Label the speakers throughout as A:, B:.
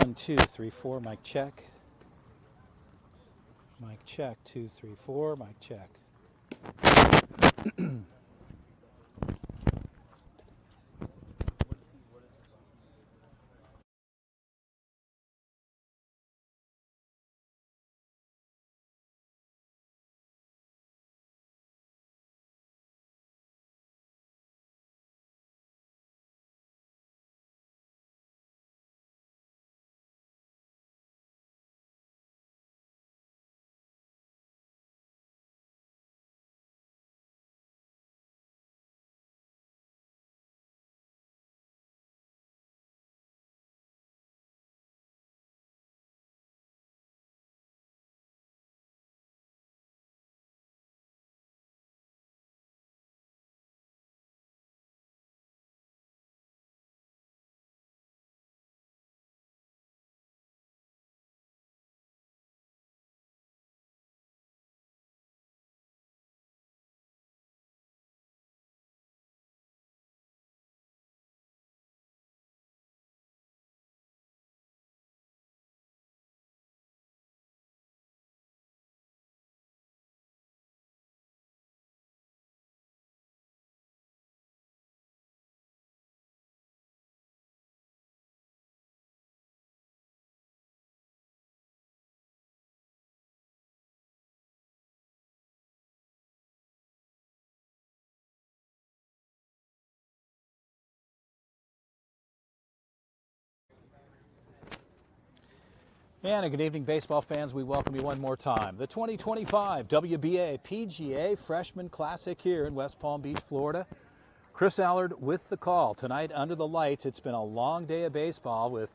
A: 1, 2, 3, 4, mic check. Mic check, 2, 3, 4, mic check. And a good evening, baseball fans. We welcome you one more time. The 2025 WBA PGA Freshman Classic here in West Palm Beach, Florida. Chris Allard with the call. Tonight under the lights, it's been a long day of baseball with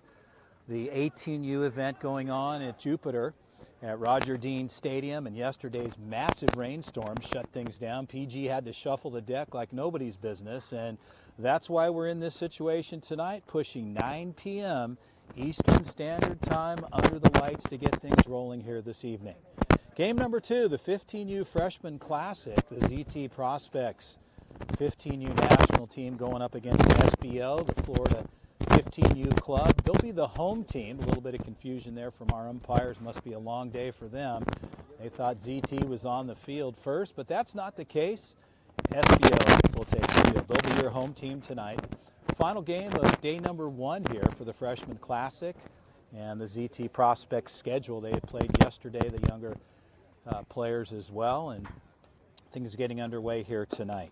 A: the 18U event going on at Jupiter at Roger Dean Stadium, and yesterday's massive rainstorm shut things down. PG had to shuffle the deck like nobody's business, and that's why we're in this situation tonight, pushing 9 p.m. Eastern Standard Time under the lights to get things rolling here this evening. Game number 2, the 15U Freshman Classic, the ZT Prospects 15U national team going up against the SBO, the Florida 15U club. They'll be the home team. A little bit of confusion there from our umpires. Must be a long day for them. They thought ZT was on the field first, but that's not the case. SBO will take the field. They'll be your home team tonight. Final game of day number 1 here for the Freshman Classic and the ZT Prospects schedule. They had played yesterday, the younger players as well, and things getting underway here tonight.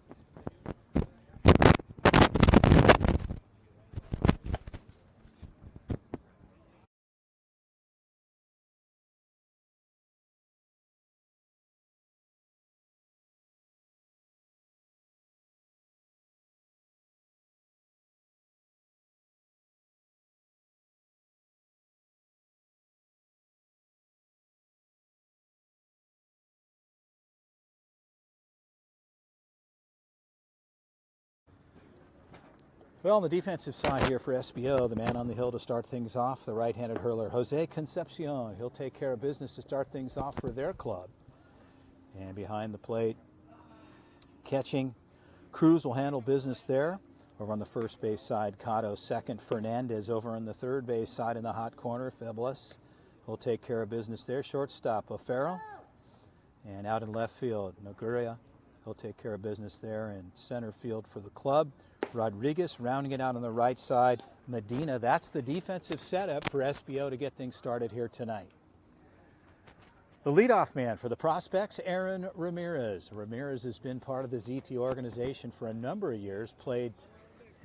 A: Well, on the defensive side here for SBO, the man on the hill to start things off, the right-handed hurler, Jose Concepcion. He'll take care of business to start things off for their club. And behind the plate, catching, Cruz will handle business there. Over on the first base side, Cotto second. Fernandez over on the third base side in the hot corner, Feblis will take care of business there. Shortstop, O'Farrell. And out in left field, Noguria. He'll take care of business there in center field for the club. Rodriguez rounding it out on the right side. Medina, that's the defensive setup for SBO to get things started here tonight. The leadoff man for the Prospects, Aaron Ramirez. Ramirez has been part of the ZT organization for a number of years, played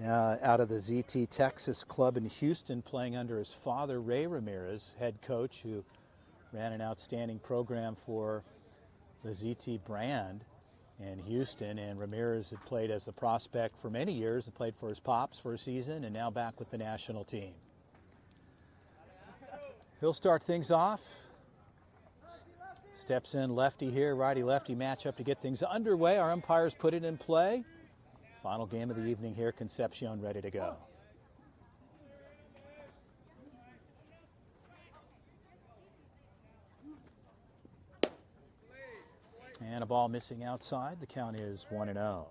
A: out of the ZT Texas club in Houston, playing under his father, Ray Ramirez, head coach, who ran an outstanding program for the ZT brand in Houston. And Ramirez had played as a prospect for many years, had played for his pops for a season, and now back with the national team. He'll start things off. Steps in lefty here, righty-lefty matchup to get things underway. Our umpires put it in play. Final game of the evening here, Concepcion ready to go. And a ball missing outside. The count is 1-0.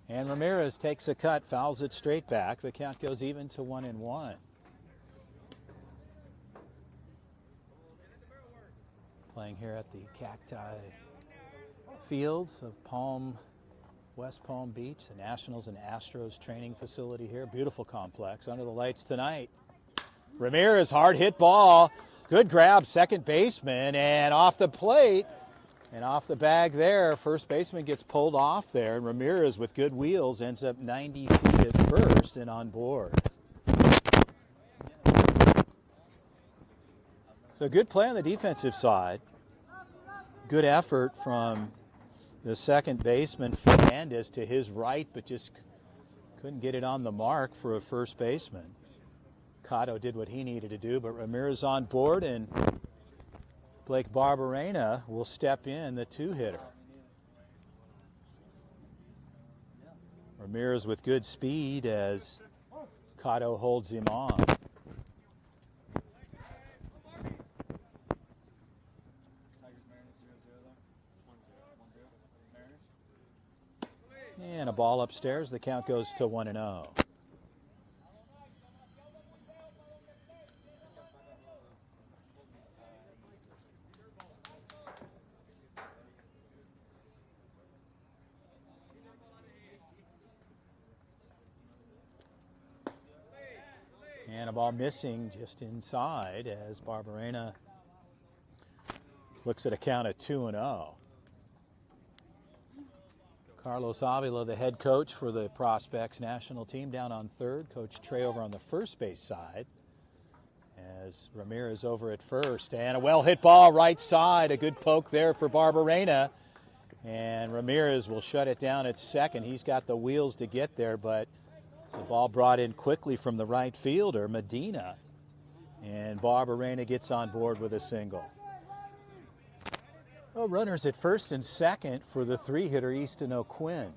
A: And Ramirez takes a cut, fouls it straight back. The count goes even to 1-1. Playing here at the Cacti Fields of West Palm Beach, the Nationals and Astros training facility here. Beautiful complex under the lights tonight. Ramirez, hard hit ball. Good grab, second baseman, and off the plate and off the bag there. First baseman gets pulled off there, and Ramirez with good wheels ends up 90 feet at first and on board. So good play on the defensive side. Good effort from the second baseman, Fernandez, to his right, but just couldn't get it on the mark for a first baseman. Cotto did what he needed to do, but Ramirez on board, and Blake Barberena will step in, the two-hitter. Ramirez with good speed as Cotto holds him on. And a ball upstairs. The count goes to 1-0. And a ball missing just inside as Barberena looks at a count of 2-0. Carlos Avila, the head coach for the Prospects national team, down on third. Coach Trey over on the first base side as Ramirez over at first. And a well-hit ball right side. A good poke there for Barberena. And Ramirez will shut it down at second. He's got the wheels to get there, but the ball brought in quickly from the right fielder, Medina. And Barberena gets on board with a single. Well, runners at first and second for the three-hitter, Easton O'Quinn.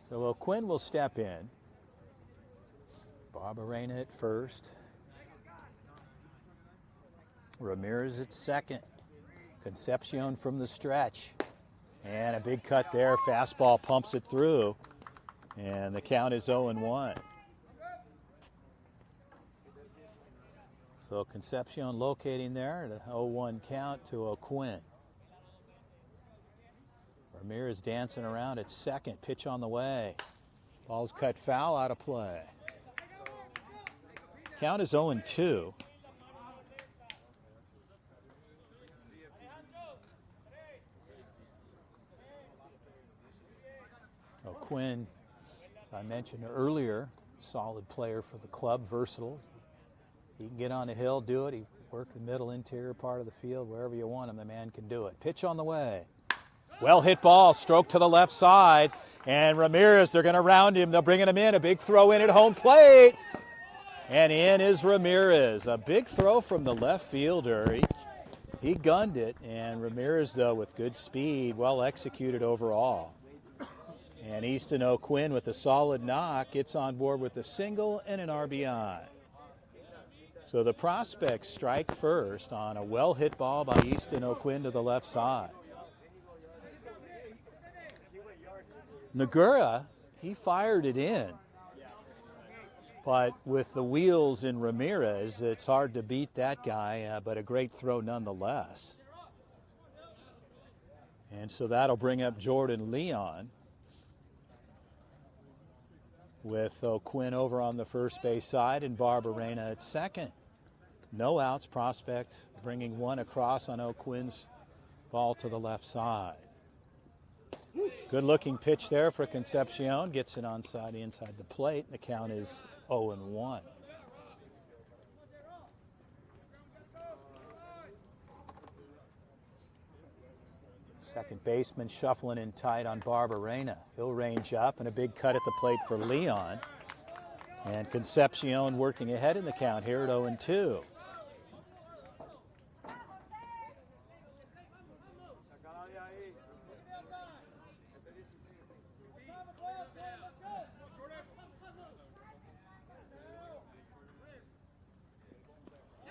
A: So O'Quinn will step in. Barberena at first. Ramirez at second. Concepcion from the stretch. And a big cut there. Fastball pumps it through. And the count is 0-1. So Concepcion locating there, the 0-1 count to O'Quinn. Ramirez dancing around at second, pitch on the way. Ball's cut foul, out of play. Count is 0-2. O'Quinn, as I mentioned earlier, solid player for the club, versatile. He can get on the hill, do it. He work the middle interior part of the field, wherever you want him, the man can do it. Pitch on the way. Well hit ball, stroke to the left side. And Ramirez, they're going to round him. They're bringing him in. A big throw in at home plate. And in is Ramirez. A big throw from the left fielder. He gunned it. And Ramirez, though, with good speed, well executed overall. And Easton O'Quinn with a solid knock gets on board with a single and an RBI. So the Prospects strike first on a well-hit ball by Easton O'Quinn to the left side. Nagura, he fired it in. But with the wheels in Ramirez, it's hard to beat that guy, but a great throw nonetheless. And so that'll bring up Jordan Leon, with O'Quinn over on the first base side and Barberena at second. No outs. Prospect bringing one across on O'Quinn's ball to the left side. Good looking pitch there for Concepcion. Gets it inside the plate. The count is 0-1. Second baseman shuffling in tight on Barberena. He'll range up, and a big cut at the plate for Leon. And Concepcion working ahead in the count here at 0-2.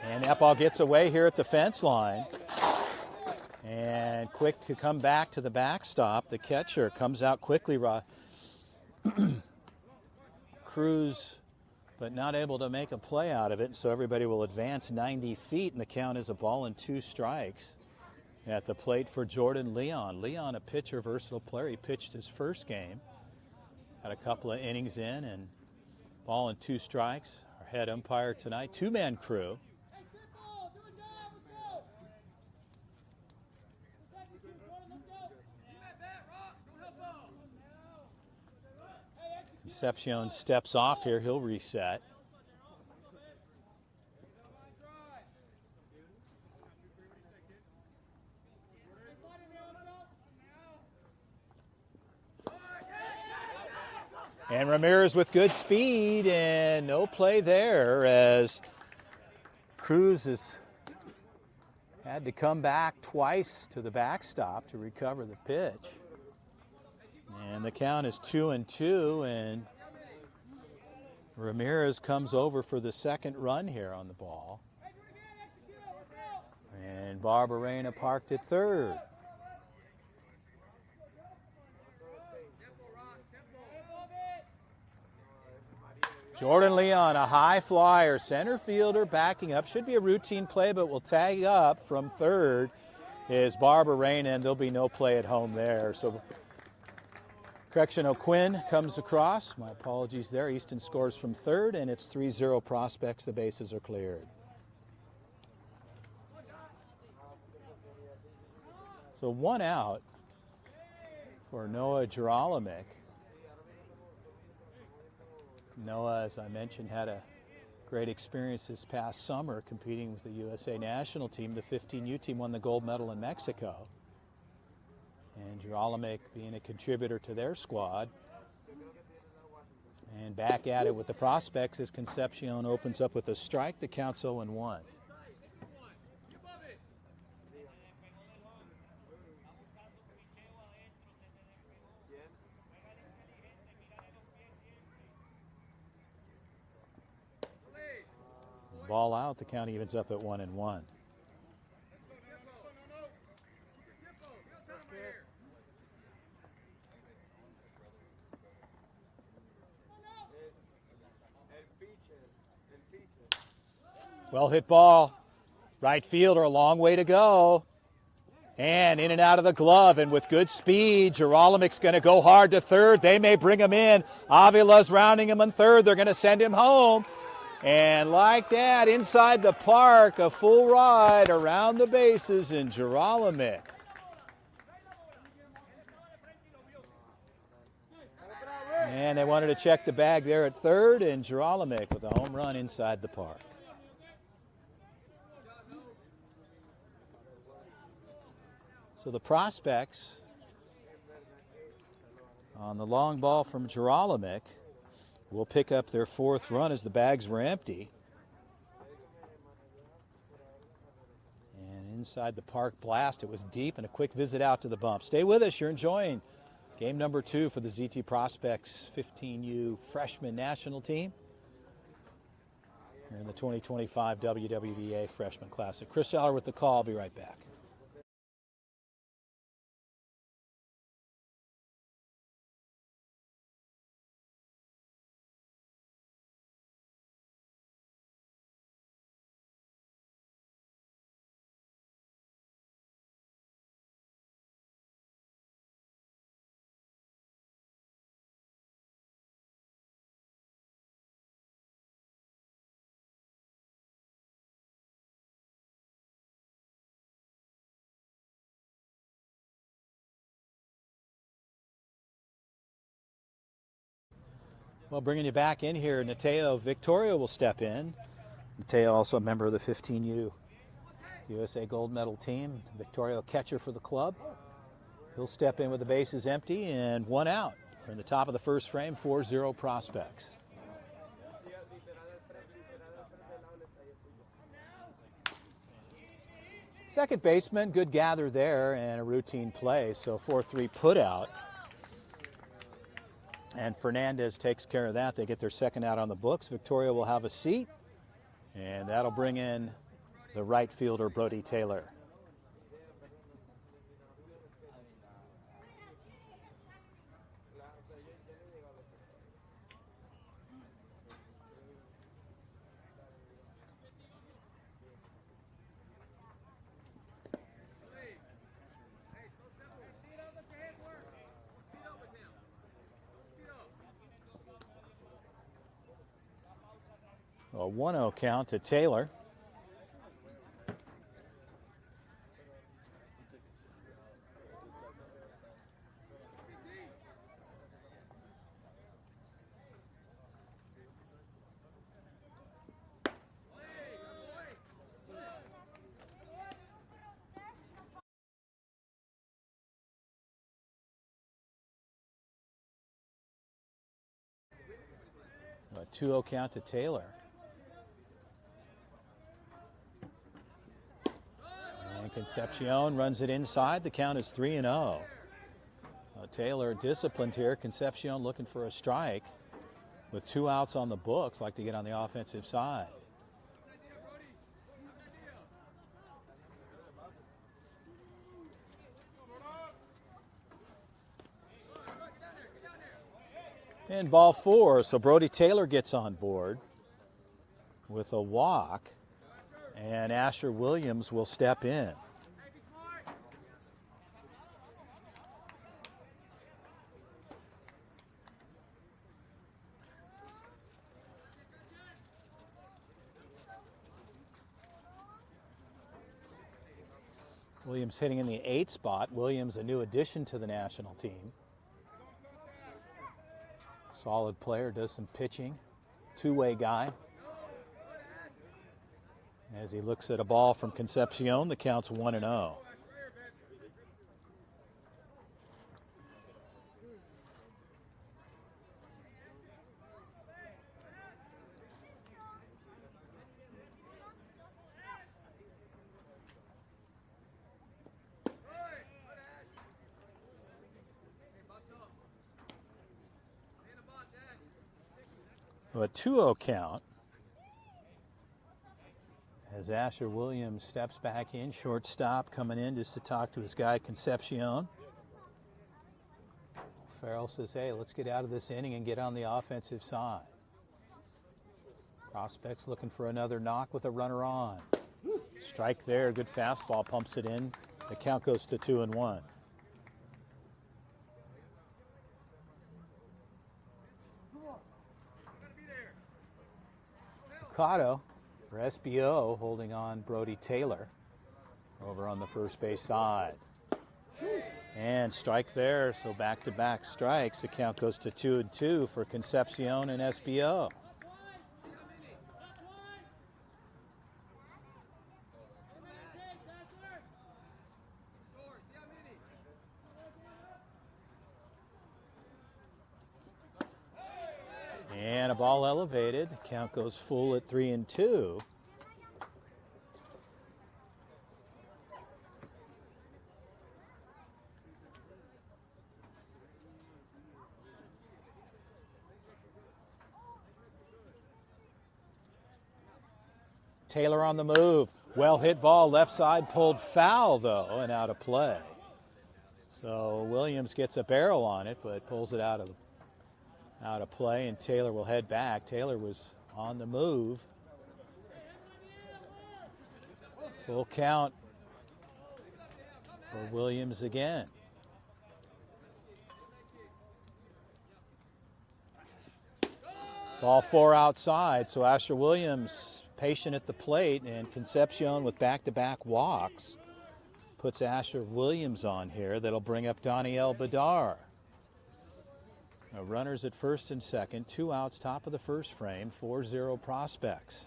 A: And that ball gets away here at the fence line. And quick to come back to the backstop. The catcher comes out quickly. Cruz, but not able to make a play out of it, so everybody will advance 90 feet, and the count is a ball and 2 strikes. At the plate for Jordan Leon. Leon, a pitcher, versatile player. He pitched his first game. Had a couple of innings in, and ball and 2 strikes. Our head umpire tonight, 2-man crew. Concepcion steps off here. He'll reset. And Ramirez with good speed, and no play there as Cruz has had to come back twice to the backstop to recover the pitch. And the count is 2-2, and Ramirez comes over for the second run here on the ball. And Barbarena parked at third. Jordan Leon, a high flyer, center fielder backing up. Should be a routine play, but will tag up from third is Barbarena, and there'll be no play at home there. So, correction, O'Quinn comes across. My apologies there. Easton scores from third, and it's 3-0 Prospects. The bases are cleared. So 1 out for Noah Gerolamick. Noah, as I mentioned, had a great experience this past summer competing with the USA national team. The 15U team won the gold medal in Mexico. And Gerolamick being a contributor to their squad. And back at it with the Prospects as Concepcion opens up with a strike. The count's 0-1. Ball out, the count evens up at 1-1. Well hit ball. Right fielder, a long way to go. And in and out of the glove, and with good speed, Gerolamick's going to go hard to third. They may bring him in. Avila's rounding him on third. They're going to send him home. And like that, inside the park, a full ride around the bases in Gerolamick. And they wanted to check the bag there at third, and Gerolamick with a home run inside the park. So the Prospects on the long ball from Gerolamick will pick up their 4th run as the bags were empty. And inside the park blast, it was deep, and a quick visit out to the bump. Stay with us. You're enjoying game number 2 for the ZT Prospects 15U freshman national team here in the 2025 WWBA Freshman Classic. Chris Aller with the call. I'll be right back. Well, bringing you back in here, Nateo Victoria will step in. Nateo also a member of the 15U USA gold medal team. Victoria, catcher for the club. He'll step in with the bases empty and 1 out. We're in the top of the first frame, 4-0 Prospects. Second baseman, good gather there and a routine play, so 4-3 put out. And Fernandez takes care of that. They get their second out on the books. Victoria will have a seat, and that'll bring in the right fielder, Brody Taylor. A 1-0 count to Taylor. A 2-0 count to Taylor. And Concepcion runs it inside. The count is 3-0. Taylor disciplined here. Concepcion looking for a strike. With 2 outs on the books, like to get on the offensive side. And ball 4, so Brody Taylor gets on board with a walk, and Asher Williams will step in. Williams hitting in the 8 spot. Williams, a new addition to the national team. Solid player, does some pitching. 2-way guy. As he looks at a ball from Concepcion, the count's 1-0. A 2-0 count as Asher Williams steps back in, shortstop coming in just to talk to his guy Concepcion. Farrell says, hey, let's get out of this inning and get on the offensive side. Prospects looking for another knock with a runner on. Strike there, good fastball, pumps it in. The count goes to 2-1. Mercado for SBO holding on Brody Taylor over on the first base side. And strike there, so back-to-back strikes. The count goes to 2-2 for Concepcion and SBO. And a ball elevated. The count goes full at 3-2. Taylor on the move. Well hit ball, left side, pulled foul though, and out of play. So Williams gets a barrel on it, but pulls it out of play, and Taylor will head back. Taylor was on the move. Full count for Williams again. Ball 4 outside, so Asher Williams patient at the plate, and Concepcion with back-to-back walks puts Asher Williams on here. That'll bring up Daniel Badar. Now runners at first and second, 2 outs, top of the first frame, 4-0 Prospects.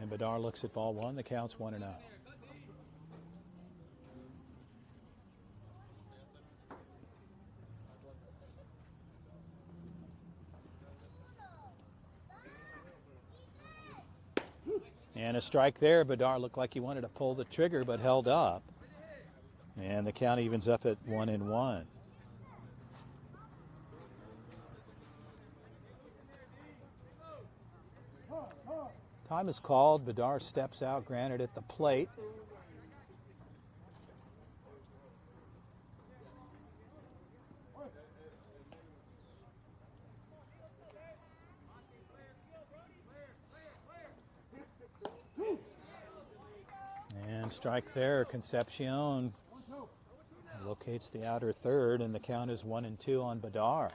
A: And Badar looks at ball 1, the count's 1-0. And a strike there. Badar looked like he wanted to pull the trigger, but held up. And the count evens up at 1-1. Time is called. Badar steps out, granted at the plate. strike there. Concepcion locates the outer third, and the count is 1-2 on Badar.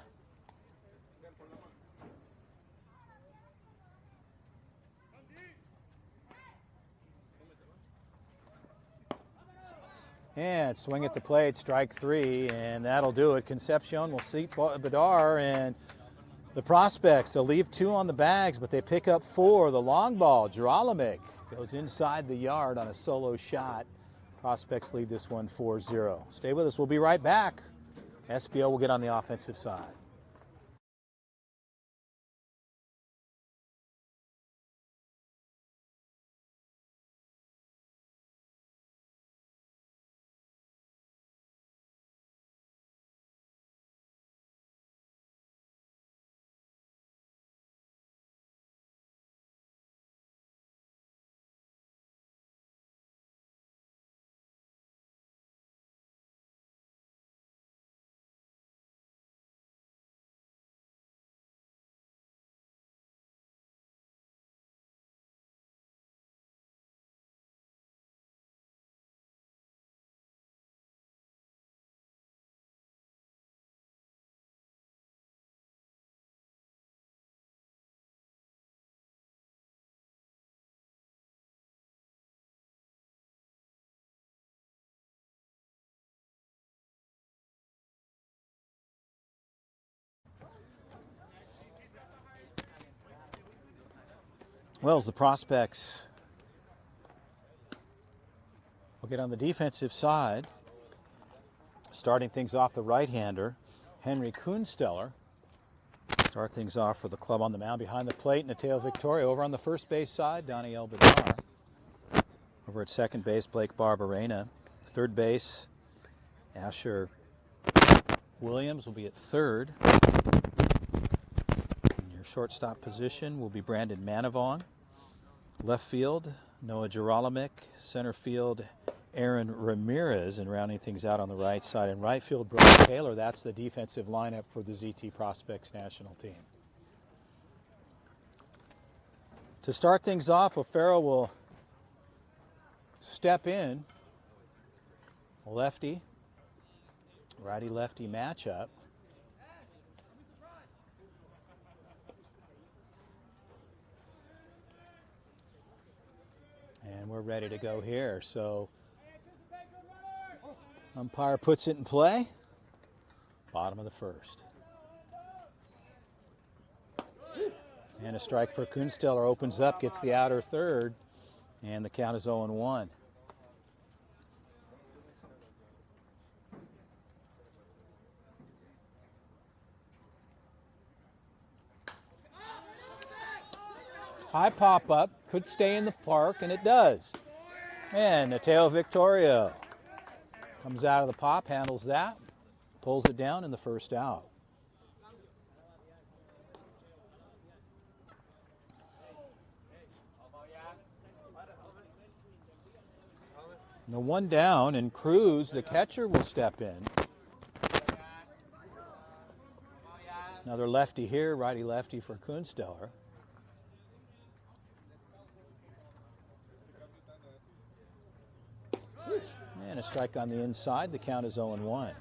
A: And swing at the plate, strike three, and that'll do it. Concepcion will seat Badar, and the Prospects, they'll leave 2 on the bags, but they pick up 4. The long ball, Geralamic, goes inside the yard on a solo shot. Prospects lead this one 4-0. Stay with us, we'll be right back. SBO will get on the offensive side. Well, as the Prospects will get on the defensive side, starting things off the right-hander, Henry Kuhnsteller. Start things off for the club on the mound behind the plate. Nateo Victoria over on the first base side, Daniel Badar. Over at second base, Blake Barberena. Third base, Asher Williams will be at third. In your shortstop position will be Brandon Manavong. Left field, Noah Geralamic. Center field, Aaron Ramirez. And rounding things out on the right side. In right field, Brian Taylor. That's the defensive lineup for the ZT Prospects national team. To start things off, O'Farrell will step in. Lefty, righty-lefty matchup. And we're ready to go here. So umpire puts it in play. Bottom of the first. And a strike for Kuhnsteller. Opens up, gets the outer third, and the count is 0-1. High pop-up, could stay in the park, and it does. And Nateo Victoria comes out of the pop, handles that, pulls it down in the first out. The one down, and Cruz, the catcher, will step in. Another lefty here, righty-lefty for Kuhnsteller. And a strike on the inside. The count is 0-1.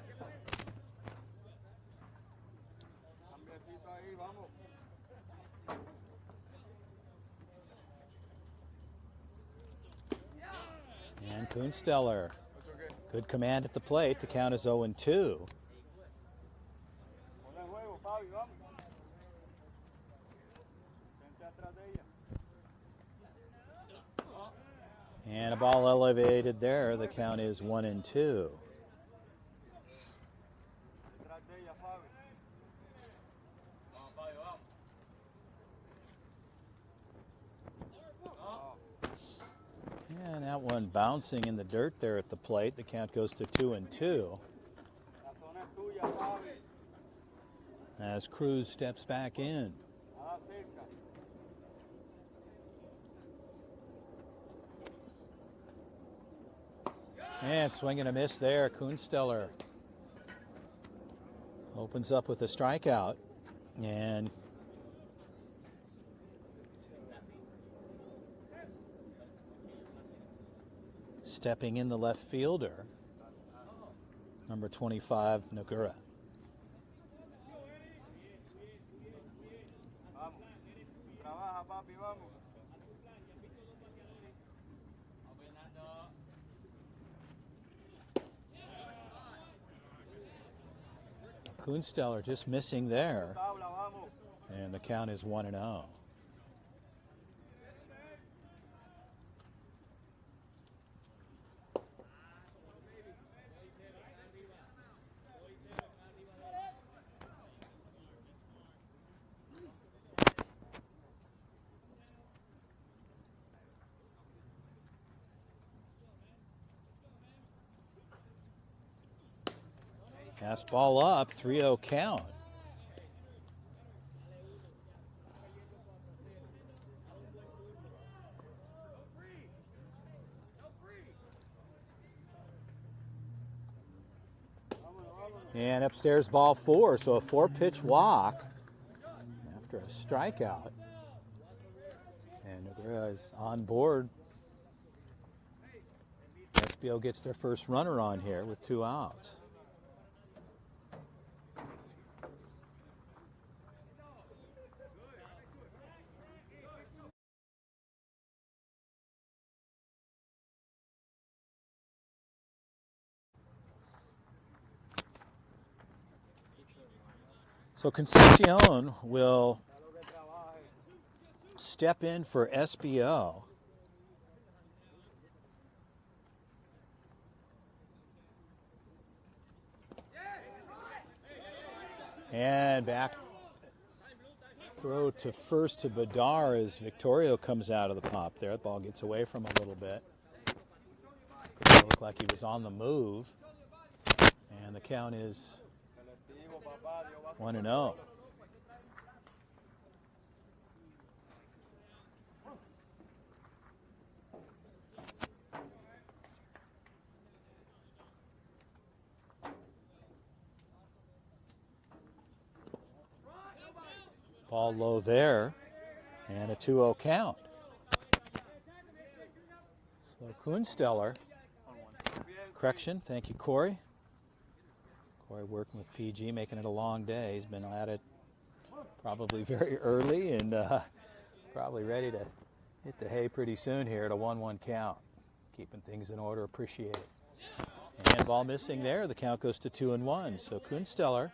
A: And Kuhnsteller, good command at the plate. The count is 0-2. And a ball elevated there. The count is 1-2. And that one bouncing in the dirt there at the plate. The count goes to 2-2. As Cruz steps back in. And swing and a miss there. Kuhnsteller opens up with a strikeout. And stepping in the left fielder, number 25, Nagura. Kunsteller just missing there, and the count is 1-0. Pass ball up, 3-0 count. And upstairs ball 4, so a 4-pitch walk after a strikeout. And Nagura is on board. SBO gets their first runner on here with 2 outs. So Concepcion will step in for SBO. And back throw to first to Badar as Victorio comes out of the pop there. The ball gets away from a little bit. It looked like he was on the move. And the count is 1-0. Ball low there, and a 2-0 count. So Kunsteller, correction, thank you, Corey. Corey working with PG, making it a long day. He's been at it probably very early and probably ready to hit the hay pretty soon here at a 1-1 count. Keeping things in order, appreciate it. And ball missing there, the count goes to 2-1. So Kunsteller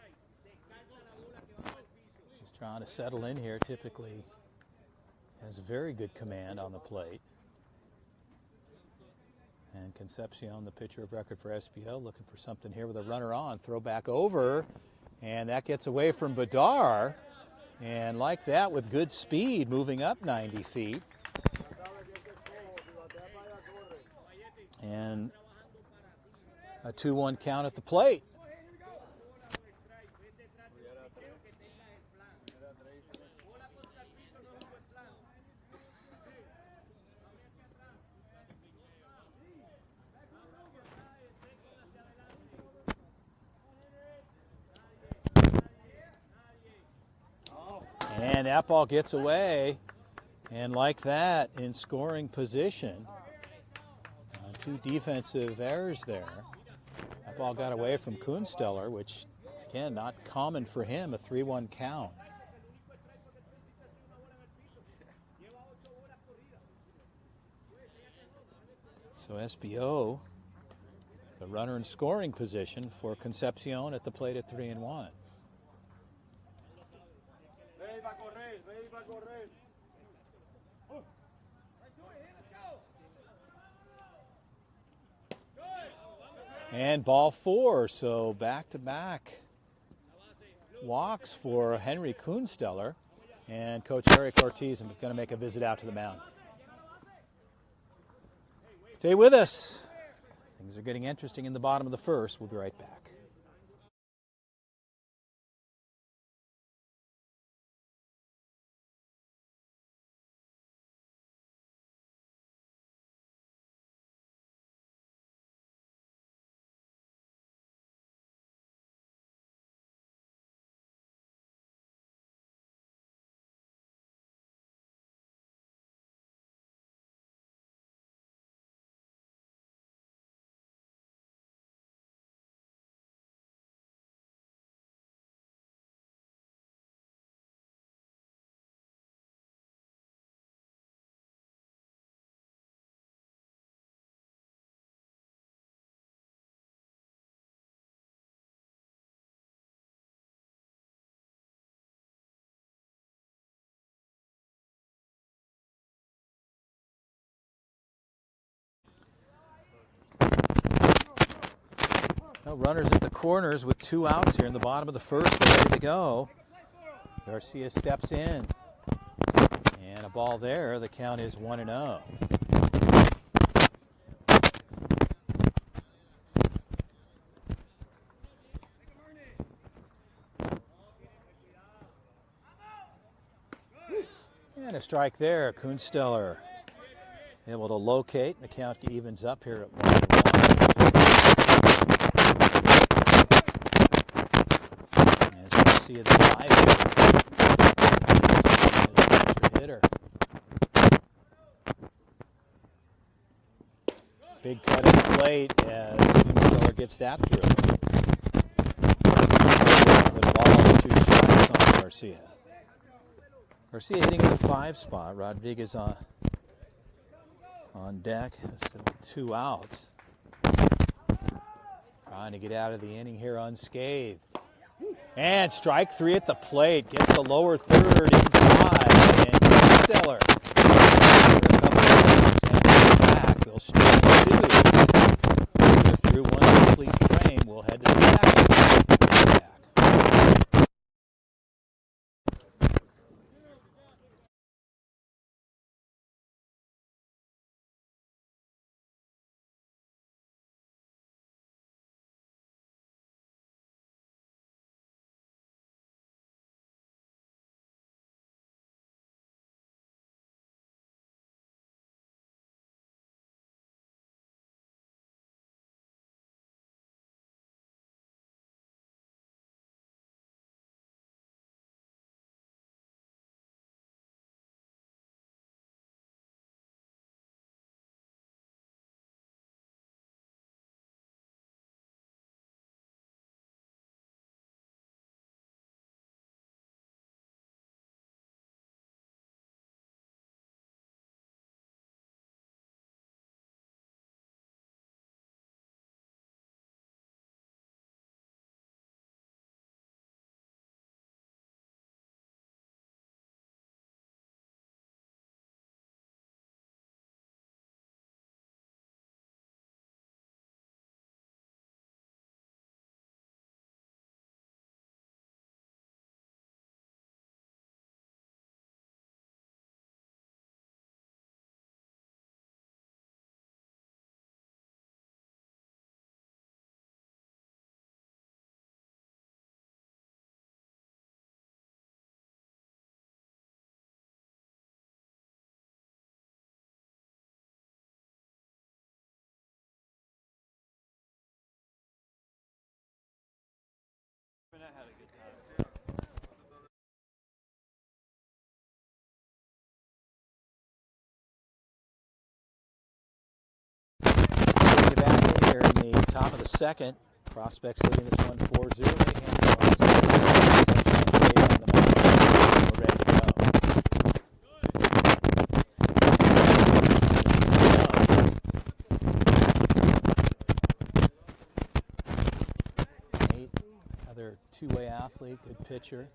A: is trying to settle in here, typically has a very good command on the plate. And Concepcion, the pitcher of record for SBO, looking for something here with a runner on. Throw back over, and that gets away from Badar. And like that, with good speed, moving up 90 feet. And a 2-1 count at the plate. And that ball gets away, and like that, in scoring position. 2 defensive errors there. That ball got away from Kunsteller, which, again, not common for him, a 3-1 count. So SBO, the runner in scoring position for Concepcion at the plate at 3-1. And ball 4, so back-to-back walks for Henry Kunsteller. And Coach Eric Ortiz is going to make a visit out to the mound. Stay with us. Things are getting interesting in the bottom of the first. We'll be right back. Well, runners at the corners with 2 outs here in the bottom of the first. We're ready to go. Garcia steps in. And a ball there. The count is 1-0. And a strike there. Kunsteller able to locate. The count evens up here at 1-1. As you see it, the hitter. Big cut at the plate as Kunsteller gets that through. The ball, 2 strikes on Garcia. Garcia hitting in the 5 spot. Rodriguez on deck. 2 outs. Trying to get out of the inning here unscathed. And strike 3 at the plate. Gets the lower third inside. And Kunsteller. A couple of innings and back. They'll strike 2. Through 1 complete frame. We'll head to the back. Back in here in the top of the second. Prospects leading this one 4-0. We're ready to go. Nate, another two-way athlete, good pitcher.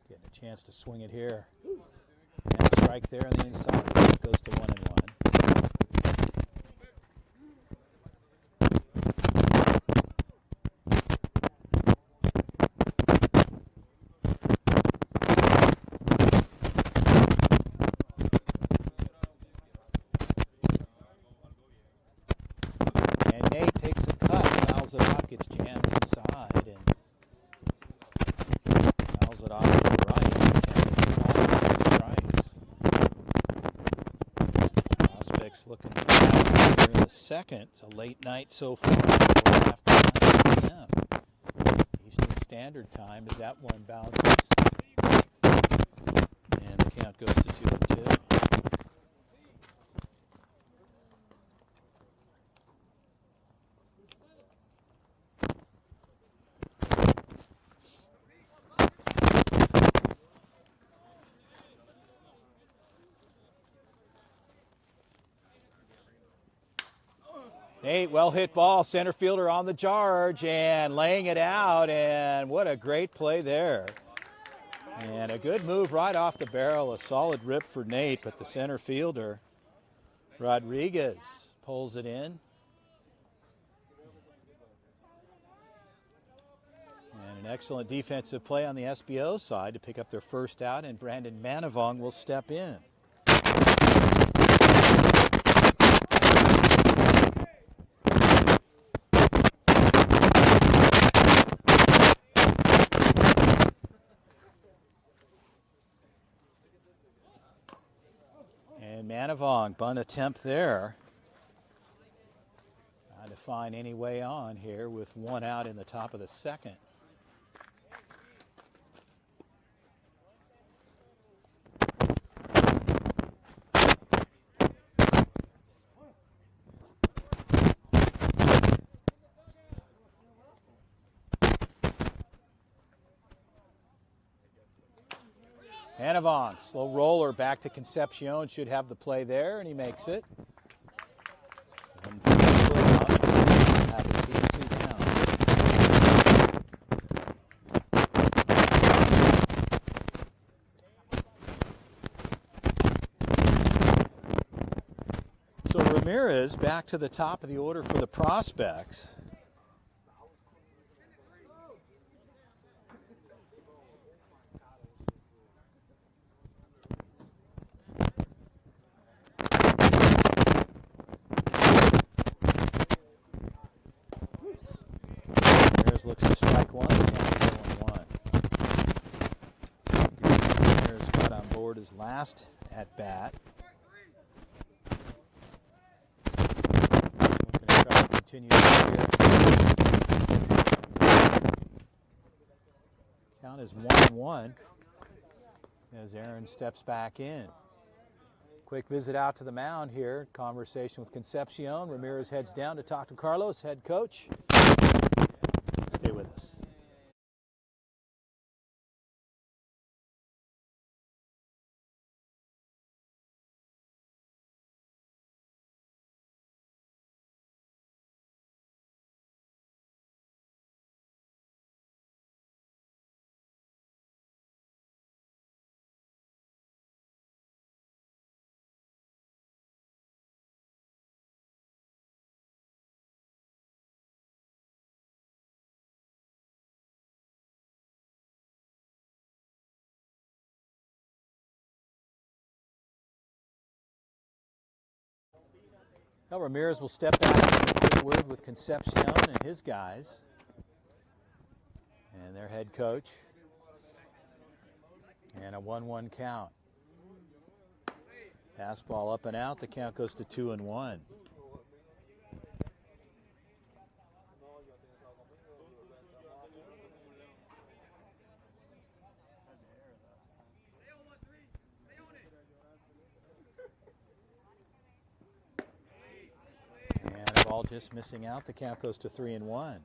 A: Getting a chance to swing it here. And a strike there on the inside. It goes to 1-1. And Nate takes a cut, fouls it off, gets jammed inside, and fouls it off to the right. Looking for that in the second. It's a late night so far. After 9 p.m. Eastern Standard Time as that one bounces. And the count goes to 2-2. Nate, well hit ball, center fielder on the charge and laying it out, and what a great play there. And a good move right off the barrel, a solid rip for Nate, but the center fielder, Rodriguez, pulls it in. And an excellent defensive play on the SBO side to pick up their first out, and Brandon Manavong will step in. And Manavong, bunt attempt there. Trying to find any way on here with one out in the top of the second. Manavong, slow roller back to Concepcion, should have the play there, and he makes it. 1 foot up, have a seat, 2 down. So Ramirez back to the top of the order for the Prospects. Looks to strike one, and 0-1. Ramirez got on board his last at bat. Looking to try to continue here. Count is 1-1 as Aaron steps back in. Quick visit out to the mound here. Conversation with Concepcion. Ramirez heads down to talk to Carlos, head coach. Stay with us. Well, Ramirez will step back and a quick word with Concepcion and his guys and their head coach. And a 1-1 count. Fastball up and out. The count goes to 2-1. Ball just missing out. The count goes to 3-1.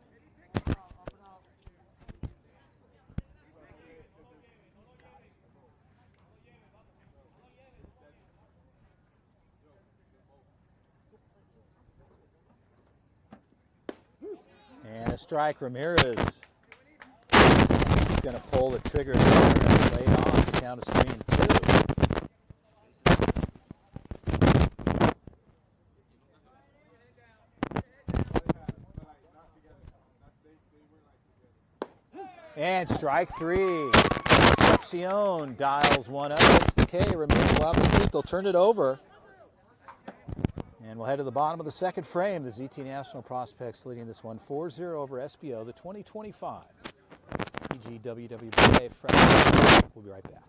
A: And a strike. Ramirez is going to pull the trigger there and lay it on. The count is 3-2. And strike 3. Concepcion dials one up. Hits the K. Ramirez will have the seat. They'll turn it over. And we'll head to the bottom of the second frame. The ZT National Prospects leading this one 4-0 over SBO, the 2025 PGWWBA Freshman. We'll be right back.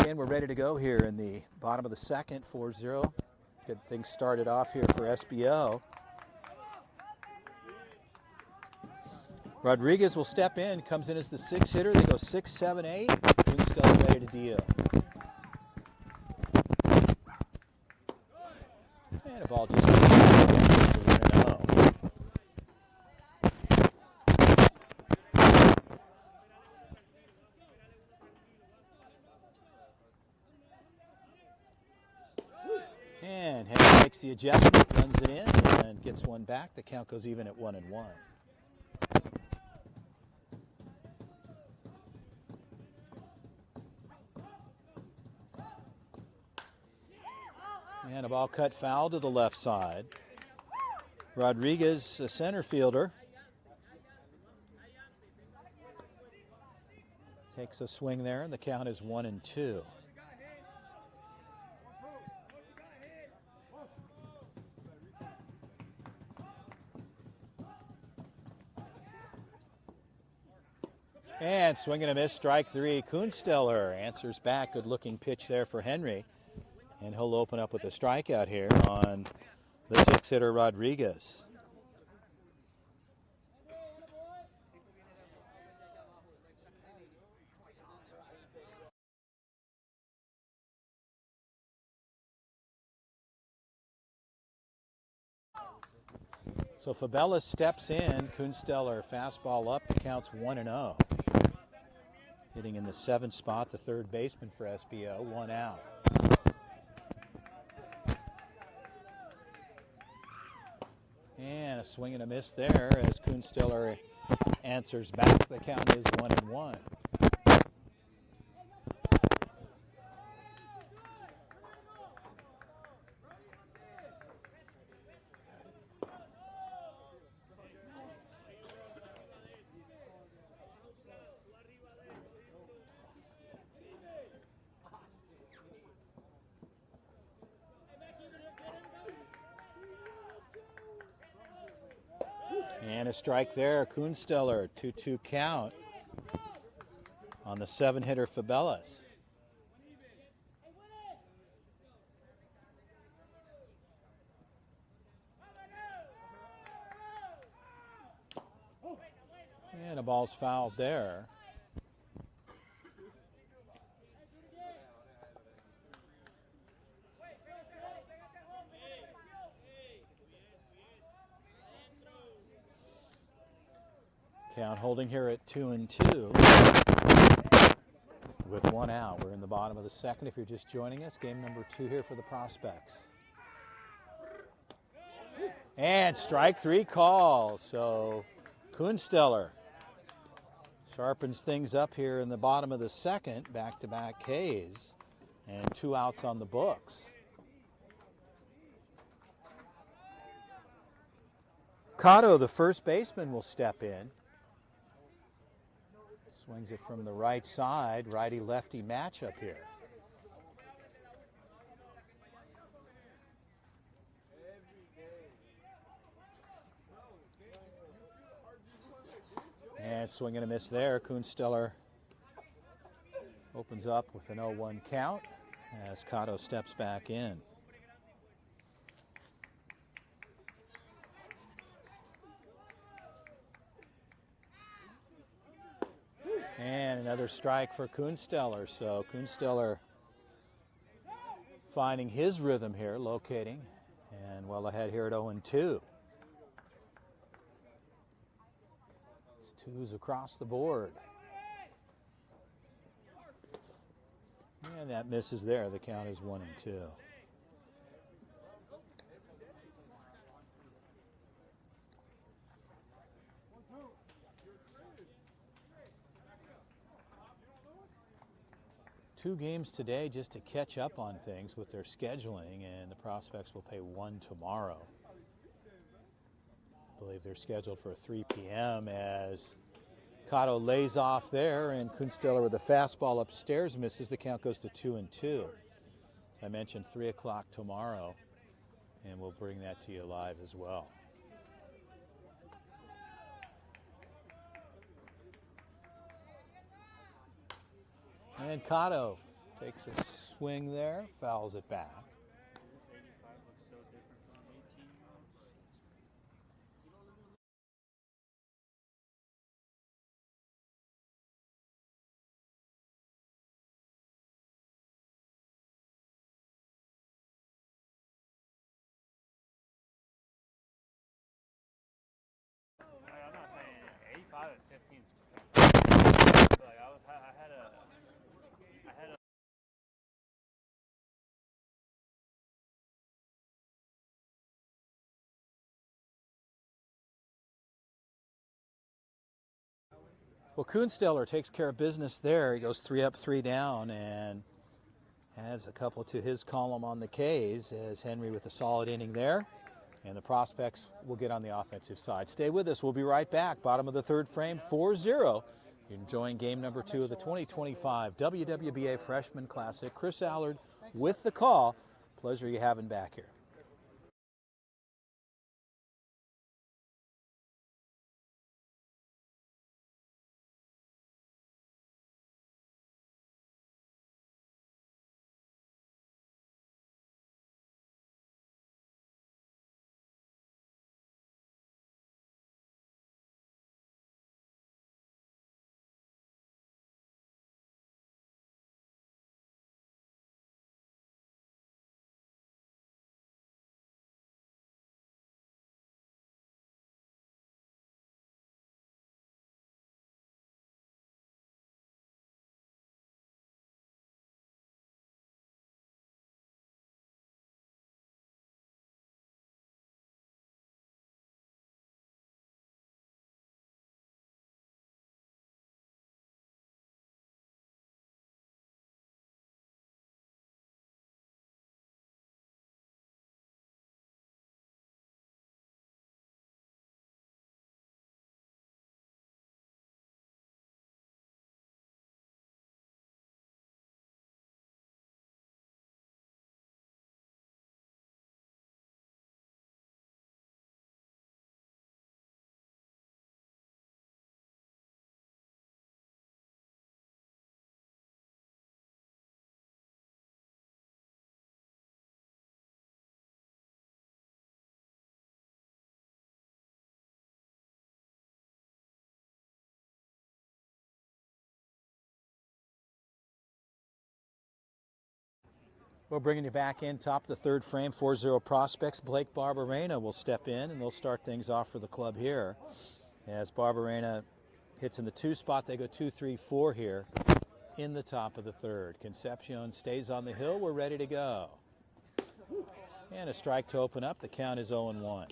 A: in. We're ready to go here in the bottom of the second, 4-0. Get things started off here for SBO. Rodriguez will step in, comes in as the 6 hitter. They go 6, 7, 8. Kunstler ready to deal. And a ball just 1-0. And Henry makes the adjustment, runs it in, and gets one back. The count goes even at 1-1. And a ball cut foul to the left side. Rodriguez, a center fielder, takes a swing there, and the count is 1-2. And swing and a miss, strike 3. Kunstler answers back. Good looking pitch there for Henry. And he'll open up with a strikeout here on the 6 hitter Rodriguez. So Fabella steps in. Kunstler fastball up. The count's 1-0. Hitting in the 7th spot, the third baseman for SBO. 1 out. And a swing and a miss there as Kunstler answers back. The count is 1-1. And a strike there, Kunstler, 2-2 count on the 7 hitter Fabellas. And a ball's fouled there. Count holding here at 2-2 with 1 out. We're in the bottom of the second. If you're just joining us, game number 2 here for the Prospects. And strike 3 call. So Kunstler sharpens things up here in the bottom of the second. Back-to-back Ks and 2 outs on the books. Cotto, the first baseman, will step in. Swings it from the right side, righty-lefty matchup here. And swing and a miss there. Kunstler opens up with an 0-1 count as Cotto steps back in. And another strike for Kunstler. So Kunstler finding his rhythm here, locating, and well ahead here at 0-2. Twos across the board. And that misses there. The count is 1-2. Two games today just to catch up on things with their scheduling, and the Prospects will play 1 tomorrow. I believe they're scheduled for 3 p.m. as Cotto lays off there, and Kunstler with a fastball upstairs misses. The count goes to 2-2. As I mentioned, 3 o'clock tomorrow, and we'll bring that to you live as well. And Cotto takes a swing there, fouls it back.
B: This 85 looks so different from 18-year-olds. I'm not saying 85 and 15 is fantastic. Like I had a
A: Well, Kuhnsteller takes care of business there. He goes 3 up, 3 down, and adds a couple to his column on the K's as Henry with a solid inning there. And the Prospects will get on the offensive side. Stay with us. We'll be right back. Bottom of the third frame, 4-0. You're enjoying game number 2 of the 2025 WWBA Freshman Classic. Chris Allard with the call. Pleasure you having back here. We're bringing you back in, top of the third frame, 4-0 Prospects. Blake Barberena will step in, and they'll start things off for the club here. As Barberena hits in the 2 spot, they go 2-3-4 here in the top of the third. Concepcion stays on the hill. We're ready to go. And a strike to open up. The count is 0-1.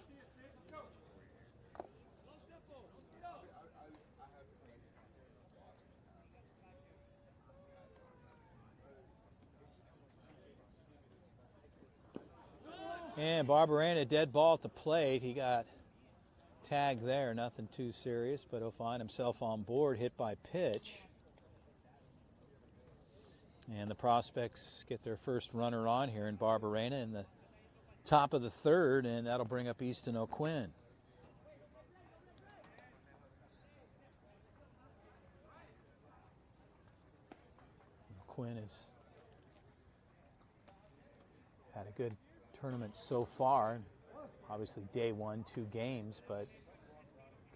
A: And Barberena, dead ball at the plate. He got tagged there, nothing too serious, but he'll find himself on board, hit by pitch. And the Prospects get their first runner on here in Barberena in the top of the third, and that'll bring up Easton O'Quinn. O'Quinn has had a good tournament so far. Obviously day 1, 2 games, but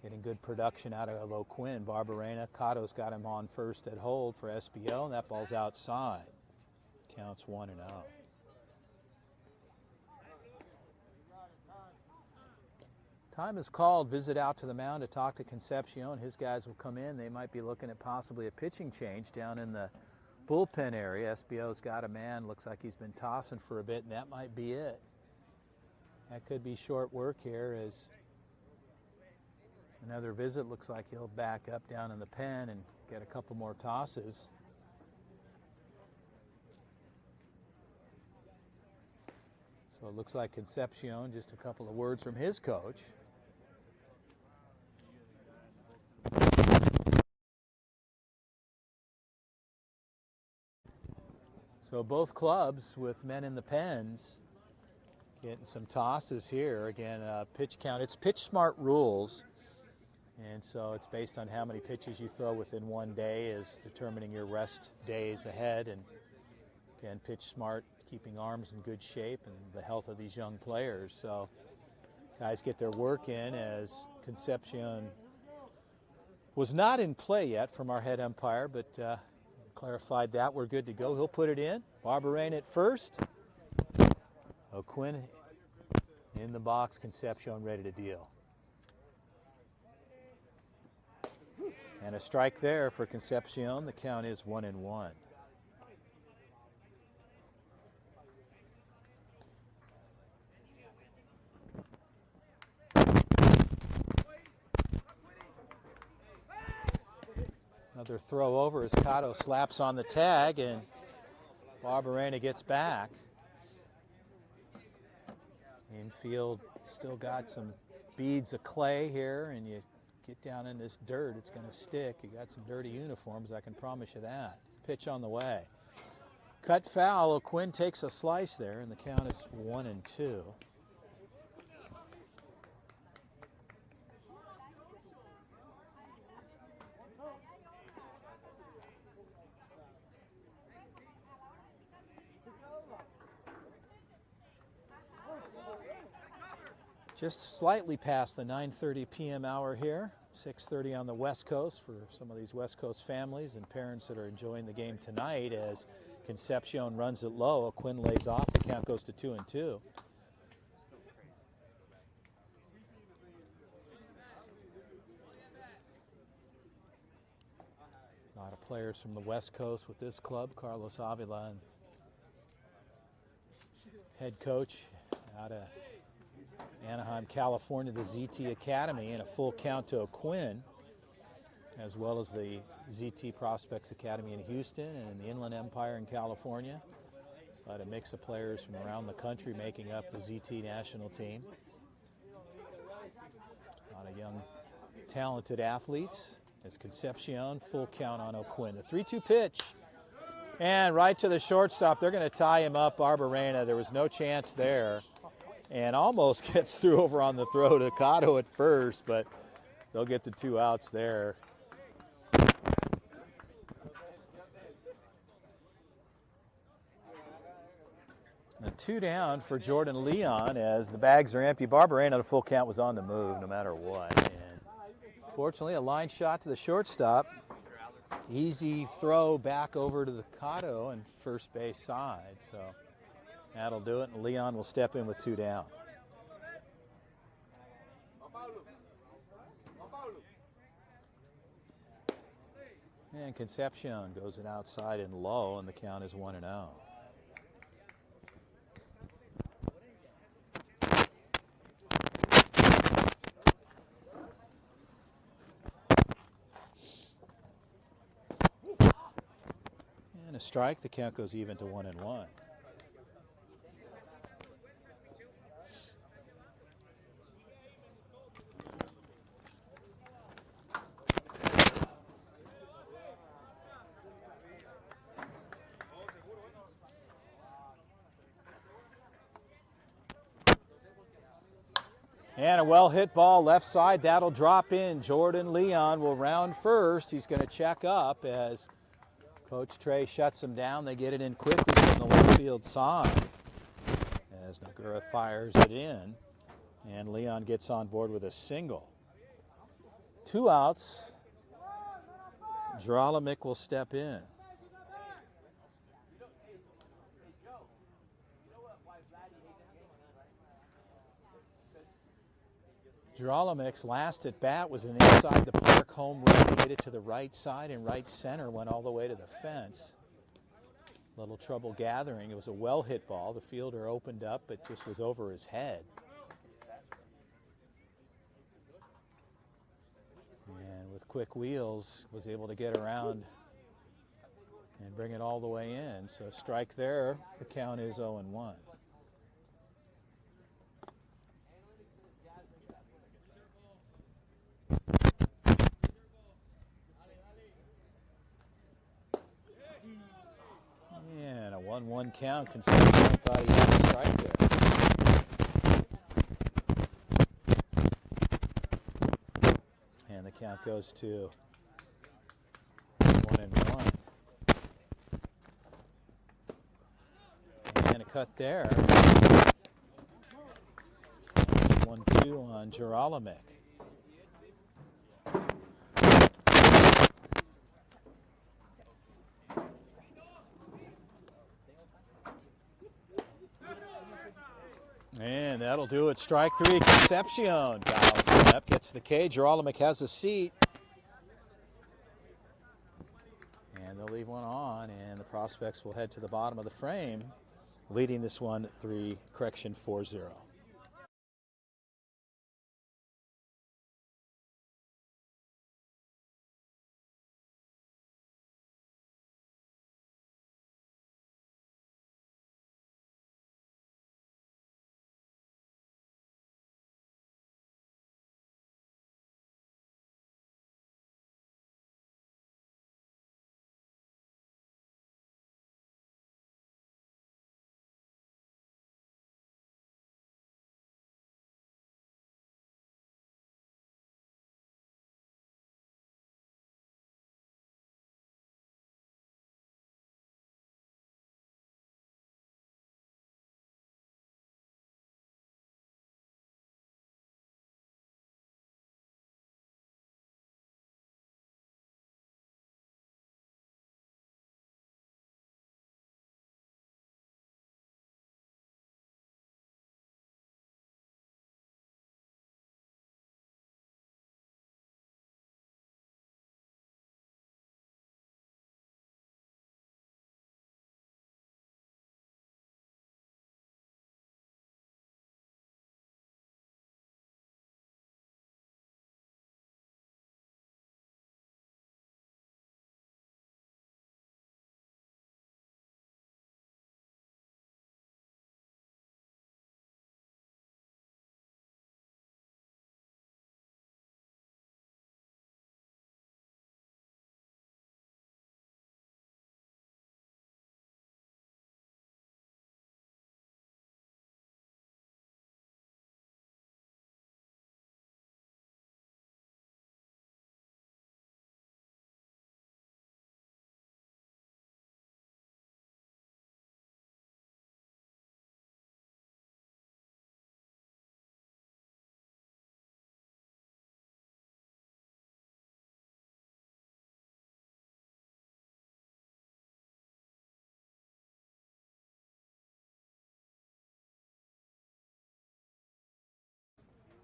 A: getting good production out of O'Quinn. Barberena, Cotto's got him on first at hold for SBO, and that ball's outside. Counts 1-0. Time is called. Visit out to the mound to talk to Concepcion. His guys will come in. They might be looking at possibly a pitching change down in the bullpen area. SBO's got a man. Looks like he's been tossing for a bit, and that might be it. That could be short work here as another visit. Looks like he'll back up down in the pen and get a couple more tosses. So it looks like Concepcion, just a couple of words from his coach. So both clubs with men in the pens getting some tosses here. Again, pitch count. It's pitch smart rules. And so it's based on how many pitches you throw within one day is determining your rest days ahead. And Again, pitch smart, keeping arms in good shape, and the health of these young players. So guys get their work in as Concepcion was not in play yet from our head umpire, but clarified that we're good to go. He'll put it in. Barberena at first. O'Quinn in the box, Concepcion ready to deal. And a strike there for Concepcion. The count is 1-1. Another throw over as Cotto slaps on the tag and Barberena gets back. Infield still got some beads of clay here, and you get down in this dirt, it's going to stick. You got some dirty uniforms, I can promise you that. Pitch on the way. Cut foul. O'Quinn takes a slice there, and the count is 1-2. Just slightly past the 9:30 p.m. hour here, 6:30 on the West Coast for some of these West Coast families and parents that are enjoying the game tonight as Concepcion runs it low. O'Quinn lays off. The count goes to 2-2. A lot of players from the West Coast with this club. Carlos Avila, and head coach out of Anaheim, California, the ZT Academy, and a full count to O'Quinn, as well as the ZT Prospects Academy in Houston and the Inland Empire in California. But a mix of players from around the country making up the ZT national team. A lot of young, talented athletes. As Concepcion, full count on O'Quinn. The 3-2 pitch, and right to the shortstop. They're going to tie him up, Barberena. There was no chance there, and almost gets through over on the throw to Cotto at first, but they'll get the 2 outs there. And 2 down for Jordan Leon as the bags are empty. Barberena, the full count, was on the move no matter what. And fortunately, a line shot to the shortstop. Easy throw back over to the Cotto and first base side. So that'll do it, and Leon will step in with 2 down. And Concepcion goes it outside and low, and the count is 1-0. And a strike, the count goes even to 1-1. And a well-hit ball left side. That'll drop in. Jordan Leon will round first. He's going to check up as Coach Trey shuts him down. They get it in quickly from the left field side as Nagura fires it in. And Leon gets on board with a single. 2 outs. Dralamic will step in. Dralamic's last at bat was an inside the park home run. He hit it to the right side and right center, went all the way to the fence. Little trouble gathering. It was a well hit ball. The fielder opened up, but just was over his head. And with quick wheels, was able to get around and bring it all the way in. So strike there. The count is 0-1. And a 1-1 count. Concepcion thought he had a strike there. And the count goes to 1-1. cut there. 1-2 on Geralamick. And that'll do it. Strike three. Concepcion dials it up, gets the K. Geralamick has a seat. And they'll leave one on, and the Prospects will head to the bottom of the frame, leading this one 4-0.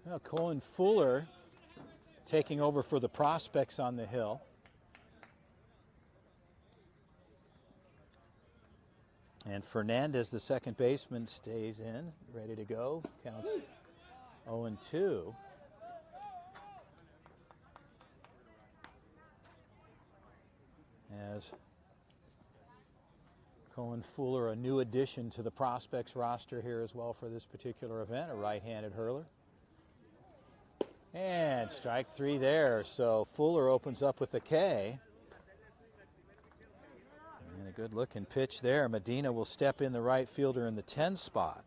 A: Well, Colin Fuller taking over for the Prospects on the hill. And Fernandez, the second baseman, stays in, ready to go. Counts 0-2. As Colin Fuller, a new addition to the Prospects roster here as well for this particular event, a right-handed hurler. And strike three there, so Fuller opens up with a K. And a good looking pitch there. Medina will step in, the right fielder in the 10 spot.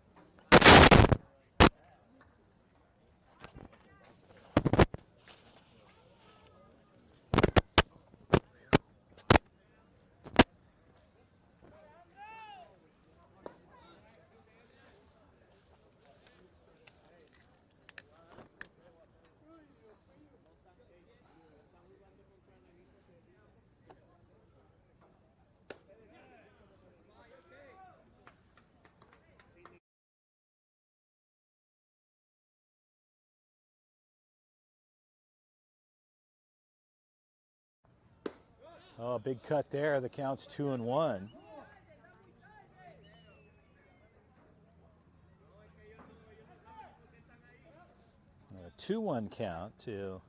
A: Oh, a big cut there. The count's 2-1. A 2-1 count to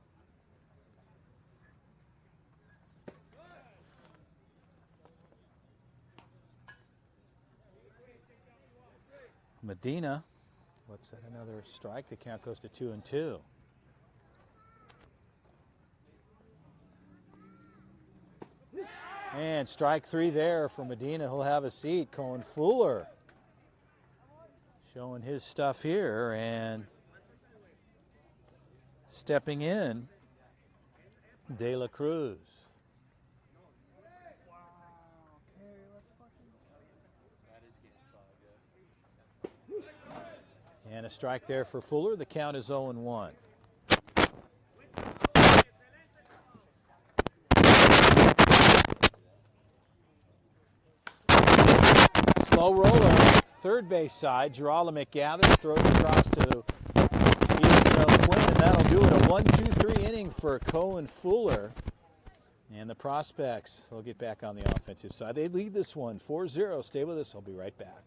A: Medina. Looks at another strike. The count goes to 2-2. And strike three there for Medina. He'll have a seat. Colin Fuller showing his stuff here and stepping in, De La Cruz. And a strike there for Fuller. The count is 0-1. Slow roller, third base side. Giralamick gathers, throws across to Quinn, and that'll do it. A 1-2-3 inning for Cohen Fuller. And the Prospects, they'll get back on the offensive side. They lead this one 4-0. Stay with us. I'll be right back.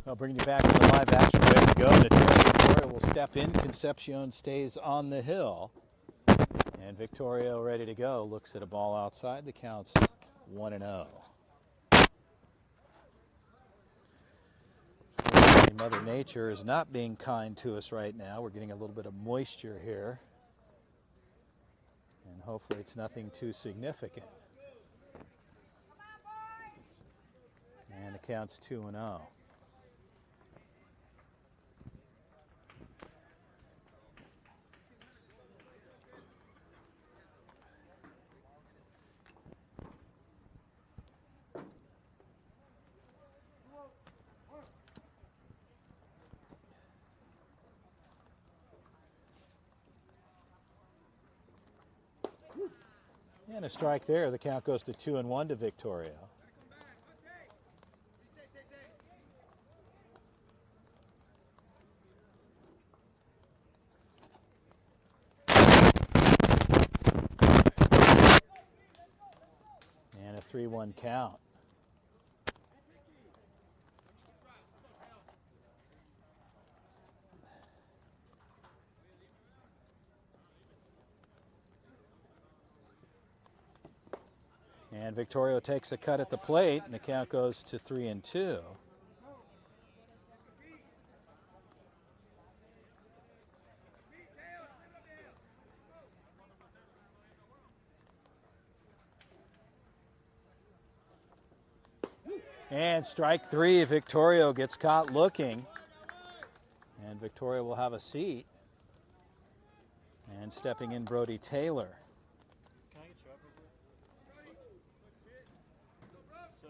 A: I'll bring you back to the live action. Ready to go. Victoria will step in. Concepcion stays on the hill. And Victoria ready to go. Looks at a ball outside. The count's 1-0. Mother Nature is not being kind to us right now. We're getting a little bit of moisture here. And hopefully it's nothing too significant. And the count's 2-0. And a strike there. The count goes to 2-1 to Victoria. And a 3-1 count. And Victoria takes a cut at the plate, and the count goes to 3-2. And strike three, Victoria gets caught looking. And Victoria will have a seat. And stepping in, Brody Taylor.
B: Can I get you up real quick? So,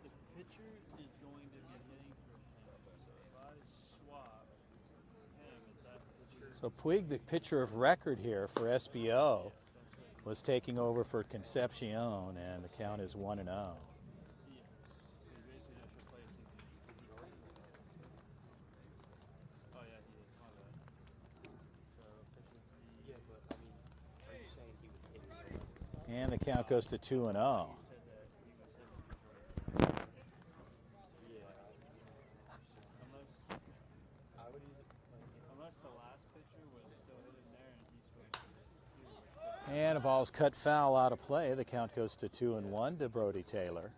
B: the pitcher is going to be hitting for him. So if I
A: So Puig, the pitcher of record here for SBO, was taking over for Concepcion, and the count is 1-0. And the count goes to 2-0. And a ball's cut foul out of play. The count goes to 2-1 to Brody Taylor.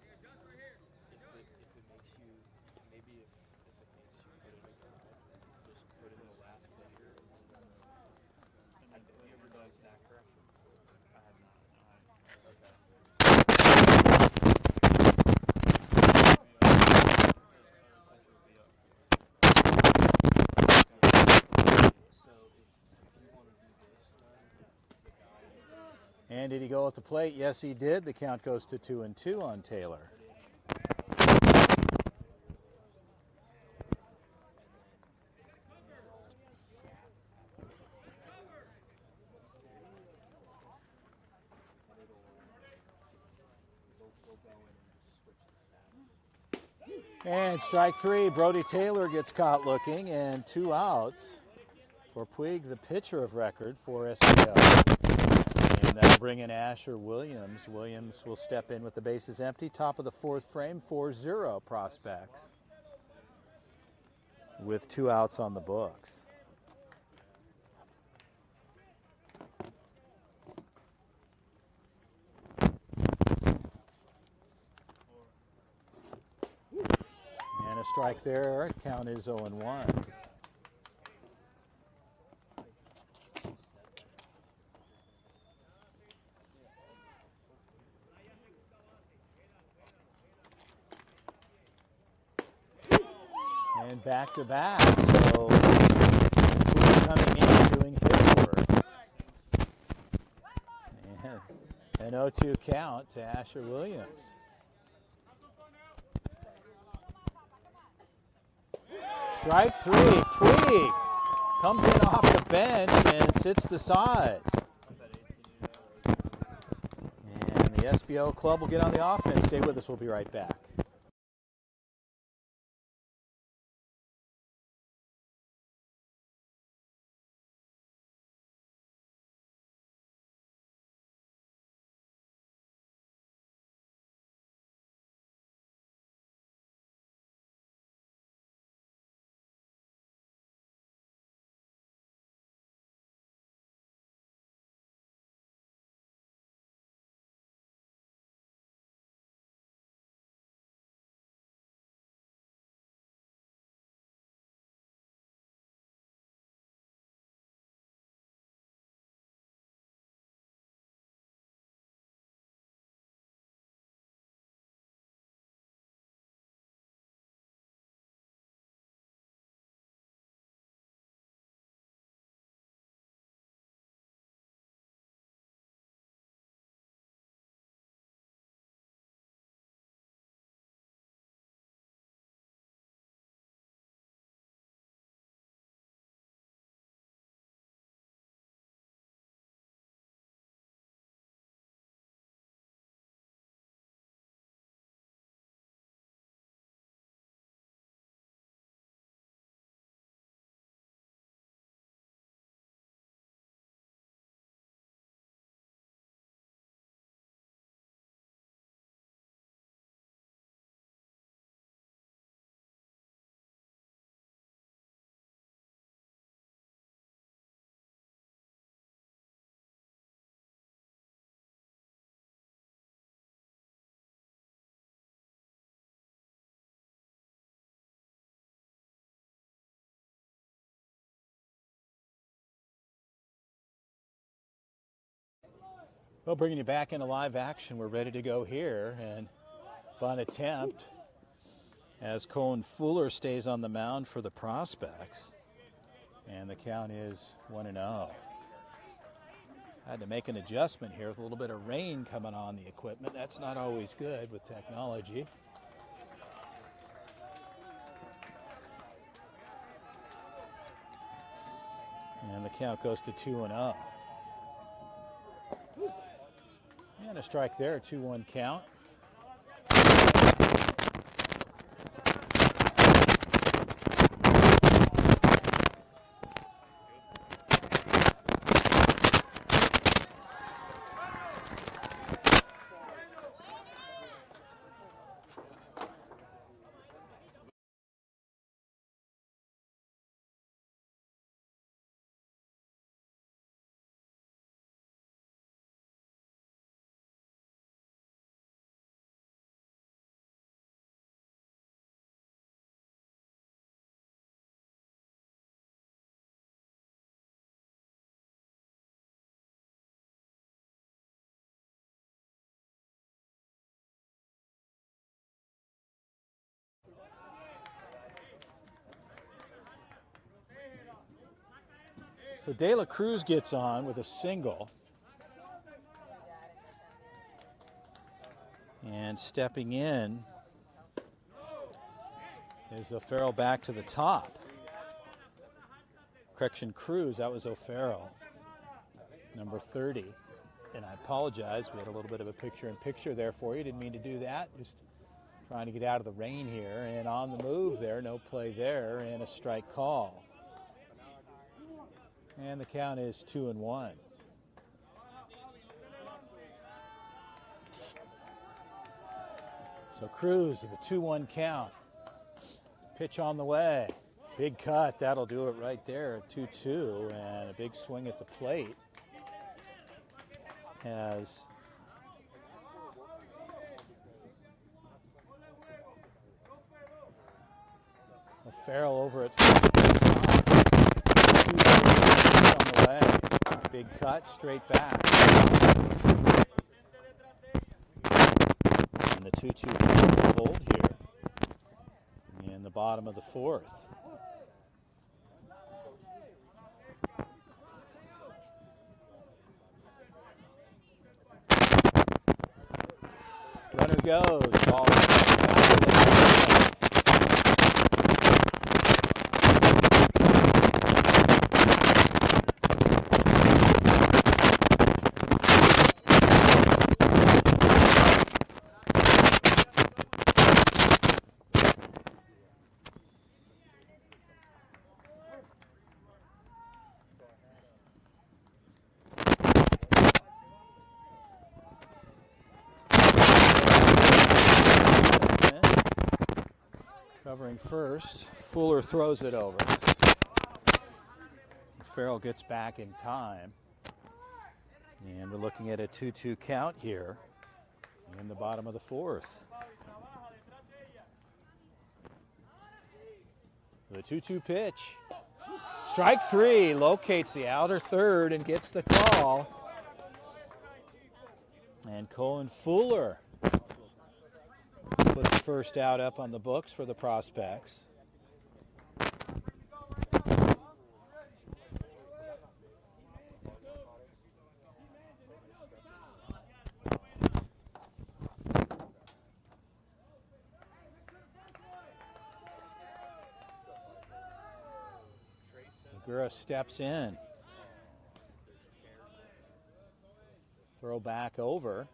A: And did he go at the plate? Yes, he did. The count goes to 2-2 on Taylor. And strike three. Brody Taylor gets caught looking, and 2 outs for Puig, the pitcher of record for SBO. And that'll bring in Asher Williams. Williams will step in with the bases empty. Top of the 4th frame, 4-0 Prospects, with 2 outs on the books. And a strike there. Count is 0-1. And back to back, so coming in doing his work. And an 0-2 count to Asher Williams. Strike three. Puig comes in off the bench and sits the side. And the SBO club will get on the offense. Stay with us. We'll be right back. Well, bringing you back into live action, we're ready to go here, and on attempt as Cohen Fuller stays on the mound for the Prospects, and the count is 1-0. Had to make an adjustment here with a little bit of rain coming on the equipment. That's not always good with technology. And the count goes to 2-0. And a strike there, 2-1 count. So De La Cruz gets on with a single. And stepping in is O'Farrell back to the top. Correction, Cruz, that was O'Farrell, number 30. And I apologize, we had a little bit of a picture-in-picture there for you. Didn't mean to do that. Just trying to get out of the rain here. And on the move there, no play there, and a strike call. And the count is 2-1. So Cruz with a 2-1 count. Pitch on the way. Big cut, that'll do it right there. 2-2, and a big swing at the plate as O'Farrell over at first base. On the way. Big cut, straight back. And the 2-2 hold here in the bottom of the fourth. Runner goes, ball. Covering first, Fuller throws it over. Farrell gets back in time. And we're looking at a 2-2 count here in the bottom of the fourth. The 2-2 pitch. Strike three, locates the outer third and gets the call. And Colin Fuller puts the first out up on the books for the Prospects. Segura steps in. Throw back over.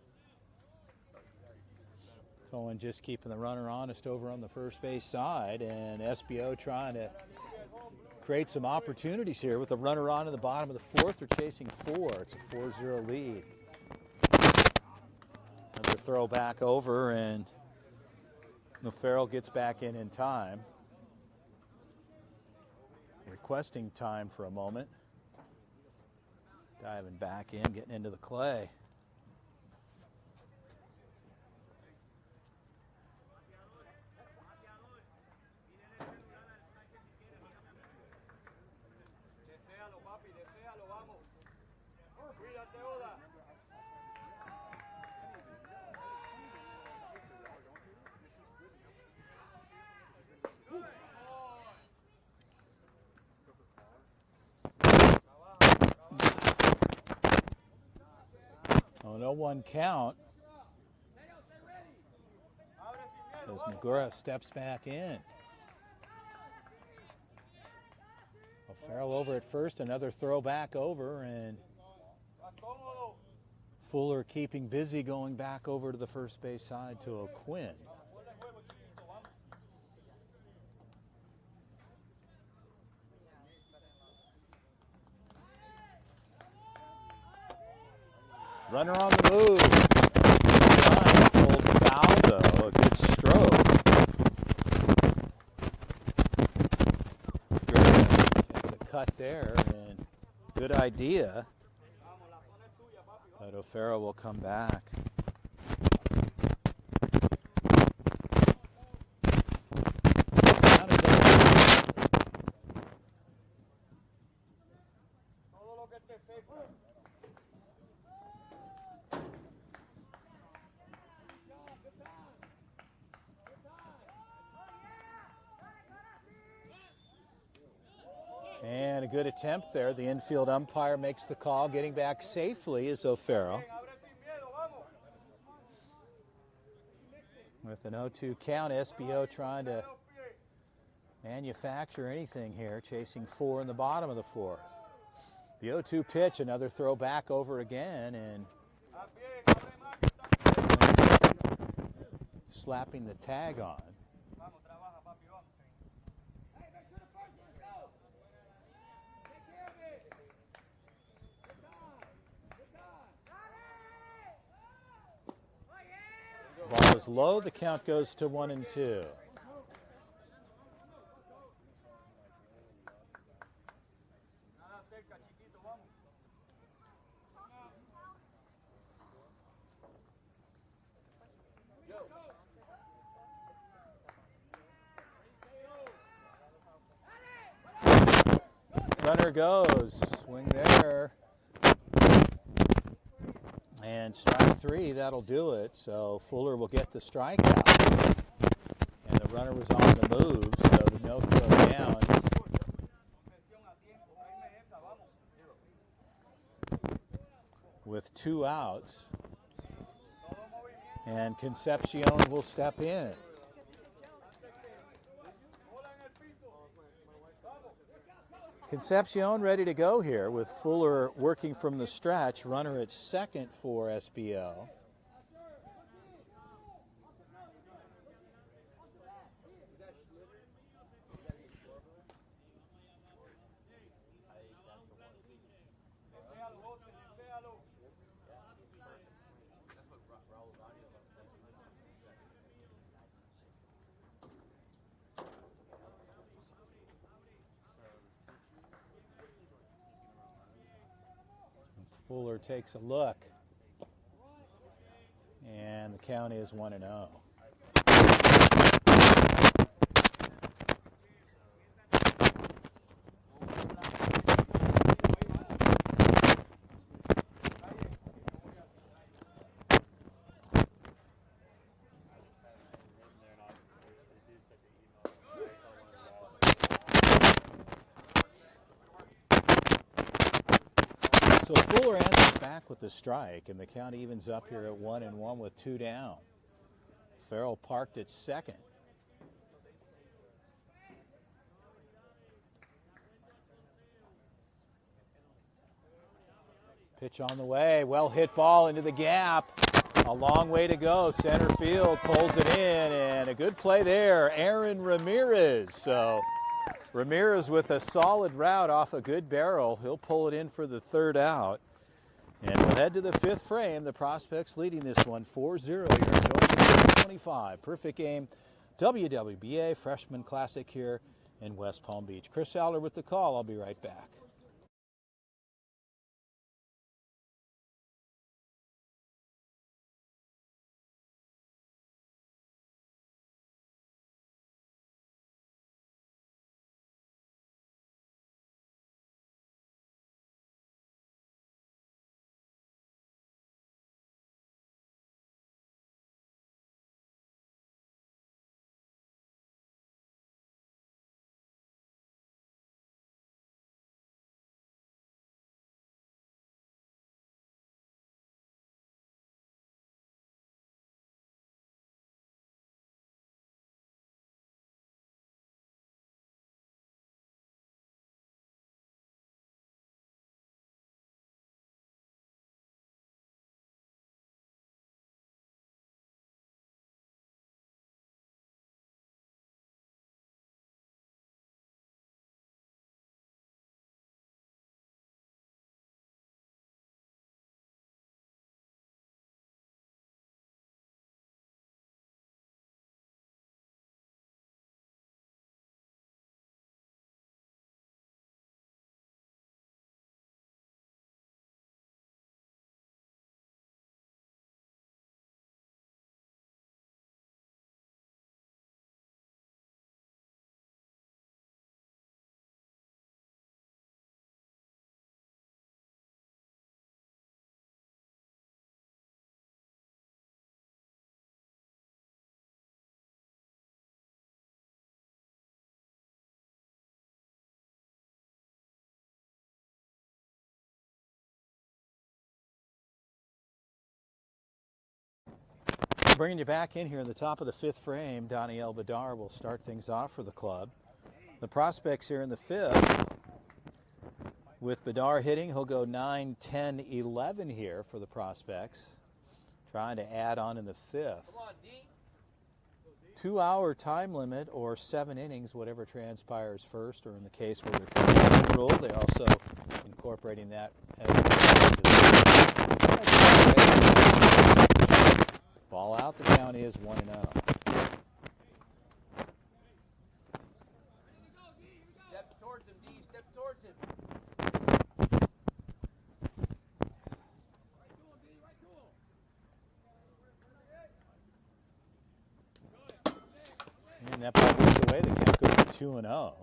A: Cohen just keeping the runner honest over on the first base side, and SBO trying to create some opportunities here with the runner on in the bottom of the fourth. They're chasing four. It's a 4-0 lead. Another throw back over, and O'Farrell gets back in time. Requesting time for a moment. Diving back in, getting into the clay. Oh, no 1 count as Negura steps back in. Farrell over at first, another throw back over, and Fuller keeping busy going back over to the first base side to O'Quinn. Runner on the move. Pulled foul though, a good stroke. Takes a cut there, and good idea. But O'Farrell will come back. And a good attempt there. The infield umpire makes the call. Getting back safely is O'Farrell. With an 0-2 count, SBO trying to manufacture anything here, chasing 4 in the bottom of the 4th. The 0-2 pitch, another throw back over again, and slapping the tag on. Ball is low, the count goes to 1-2. Runner goes, swing there. And strike 3, that'll do it. So Fuller will get the strikeout. And the runner was on the move, so the no throw down. With 2 outs. And Concepcion will step in. Concepcion ready to go here with Fuller working from the stretch. Runner at second for SBO. Fuller takes a look, and the count is 1-0. So Fuller answers back with a strike, and the count evens up here at 1-1 with 2 down. Farrell parked at second. Pitch on the way, well hit ball into the gap. A long way to go. Center field pulls it in, and a good play there. Aaron Ramirez. So Ramirez with a solid route off a good barrel. He'll pull it in for the 3rd out. And we'll head to the 5th frame. The Prospects leading this one 4-0 here in 25. Perfect game. WWBA Freshman Classic here in West Palm Beach. Chris Aller with the call. I'll be right back. Bringing you back in here in the top of the fifth frame, Daniel Bedar will start things off for the club. The prospects here in the fifth. With Bedar hitting, he'll go 9, 10, 11 here for the prospects. Trying to add on in the fifth. 2-hour time limit or 7 innings, whatever transpires first, or in the case where they're ruled, they're also incorporating that as ball out. The count is 1-0.
C: Step towards him, D. Step towards him.
A: And that ball moves away. The count goes to 2-0.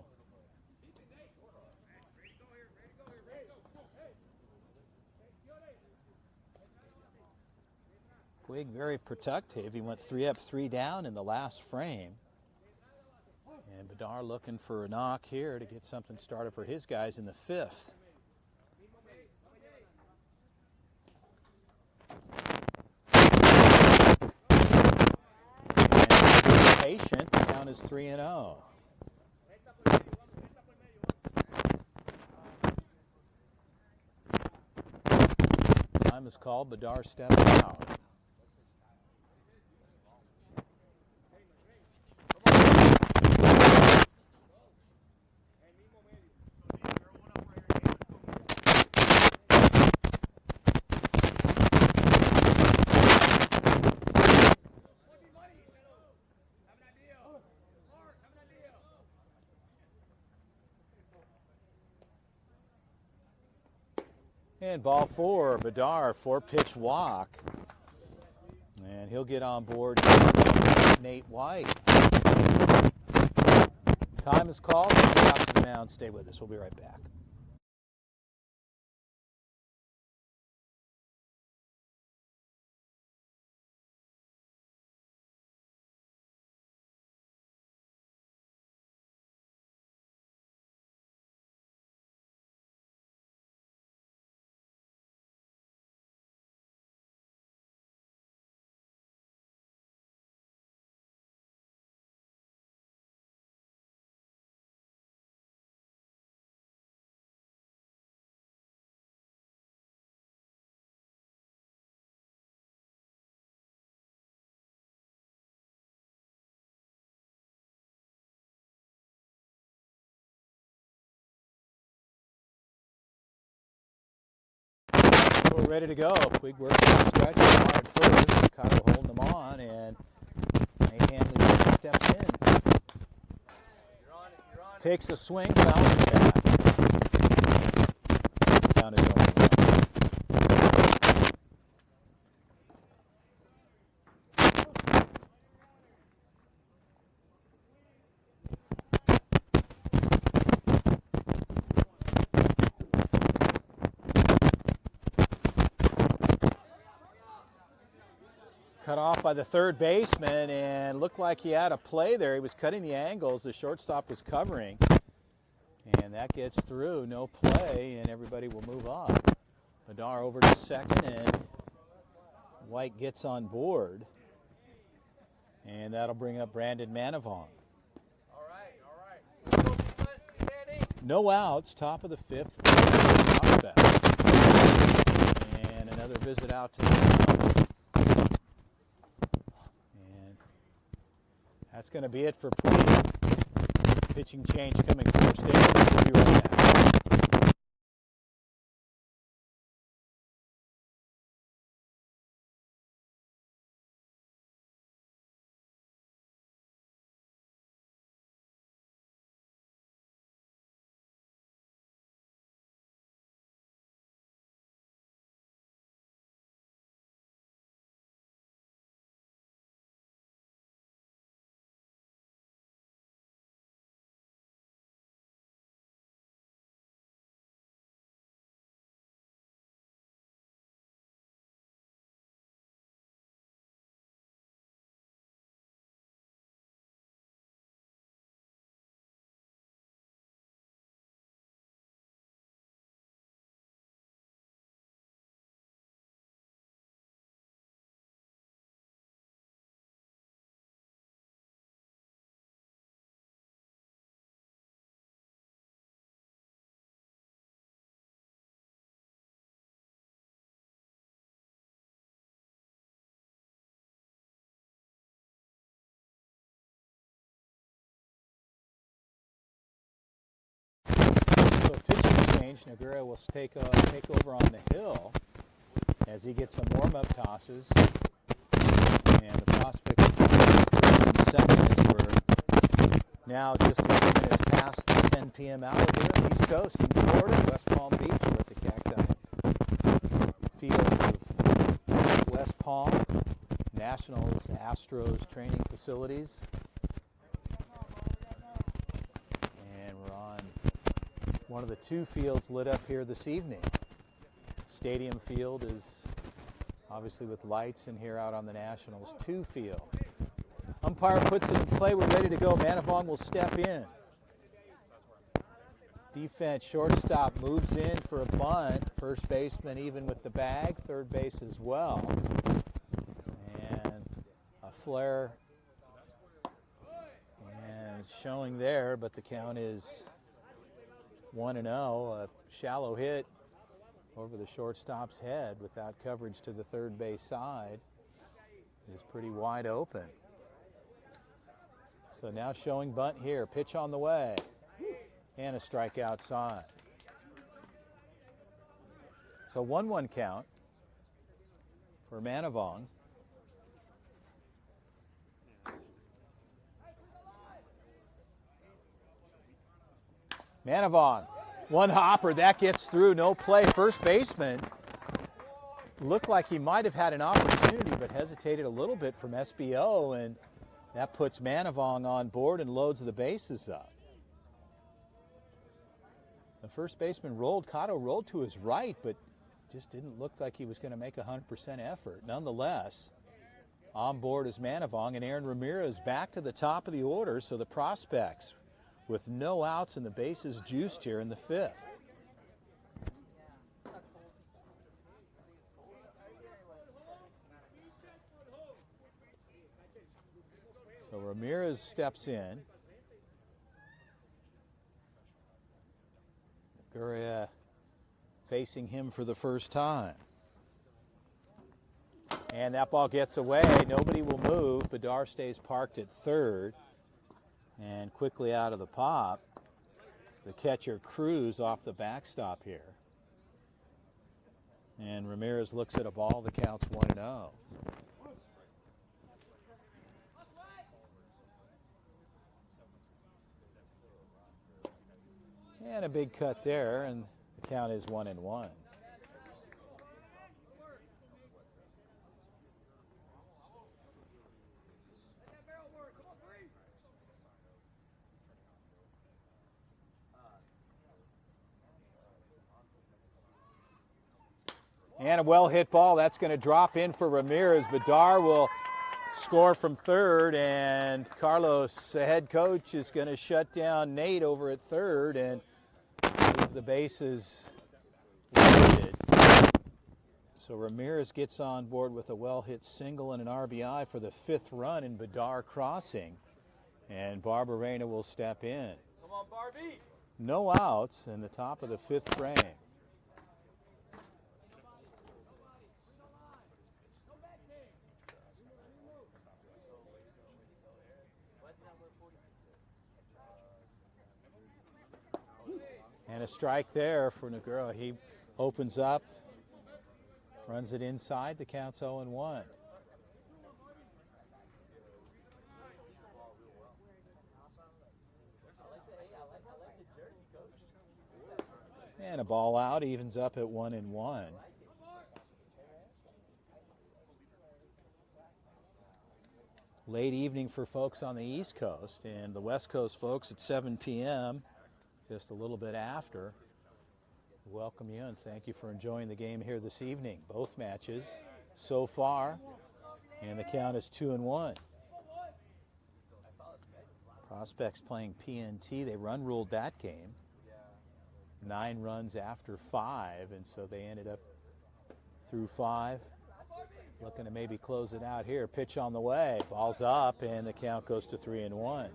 A: Puig very protective. He went 3 up, 3 down in the last frame. And Bedar looking for a knock here to get something started for his guys in the fifth. And patient. The count is 3-0. Time is called. Bedar stepping out. And ball 4, Bedar, 4-pitch walk. And he'll get on board Nate White. Time is called. We'll get out to the mound. Stay with us. We'll be right back. We're ready to go. Puig working on stretch, hard first. Kyle holding them on, and Nate Hanley steps in.
C: You're on it.
A: Takes a swing, fouls it back. Down his own. Cut off by the third baseman, and looked like he had a play there. He was cutting the angles. The shortstop was covering. And that gets through. No play, and everybody will move on. Bedar over to second, and White gets on board. And that'll bring up Brandon Manavong.
C: All right.
A: No outs, top of the fifth. Prospect. And another visit out to the mound. And that's going to be it for Puig. Pitching change coming first inning. We'll be right back. range. Nagura will take over on the hill as he gets some warm-up tosses. And the Prospect in second as we're now just a few minutes past the 10 p.m. hour here on the East Coast in Florida, West Palm Beach. We're at the Cacti Fields of West Palm, Nationals Astros training facilities. And we're on one of the two fields lit up here this evening. Stadium field is obviously with lights, and here out on the Nationals 2 field. Umpire puts it in play. We're ready to go. Manavong will step in. Defense, shortstop moves in for a bunt. First baseman even with the bag. Third base as well. And a flare and showing there, but the count is 1-0. A shallow hit over the shortstop's head without coverage to the third base side is pretty wide open. So now showing bunt here. Pitch on the way. And a strike outside. So 1-1 count for Manavong. Manavong, one hopper, that gets through, no play. First baseman looked like he might have had an opportunity, but hesitated a little bit from SBO, and that puts Manavong on board and loads the bases up. The first baseman rolled, Cotto rolled to his right, but just didn't look like he was going to make 100% effort. Nonetheless, on board is Manavong, and Aaron Ramirez back to the top of the order, so the Prospects with no outs and the bases juiced here in the fifth. So Ramirez steps in. Guria facing him for the first time. And that ball gets away. Nobody will move. Bedar stays parked at third. And quickly out of the pop, the catcher Cruz off the backstop here. And Ramirez looks at a ball that counts 1-0. And a big cut there, and the count is 1-1. And a well-hit ball. That's going to drop in for Ramirez. Bedar will score from third, and Carlos, the head coach, is going to shut down Nate over at third and leave the bases loaded. So Ramirez gets on board with a well-hit single and an RBI for the fifth run in Bedar crossing, and Barbarena will step in.
C: Come on, Barbie.
A: No outs in the top of the fifth frame. And a strike there for Nagura. He opens up, runs it inside. The count's 0-1. And a ball out, evens up at 1-1. Late evening for folks on the East Coast, and the West Coast folks at 7 p.m. just a little bit after. Welcome you and thank you for enjoying the game here this evening. Both matches so far, and the count is 2-1. Prospects playing PNT. They run ruled that game. 9 runs after 5, and so they ended up through 5. Looking to maybe close it out here. Pitch on the way. Ball's up, and the count goes to 3-1.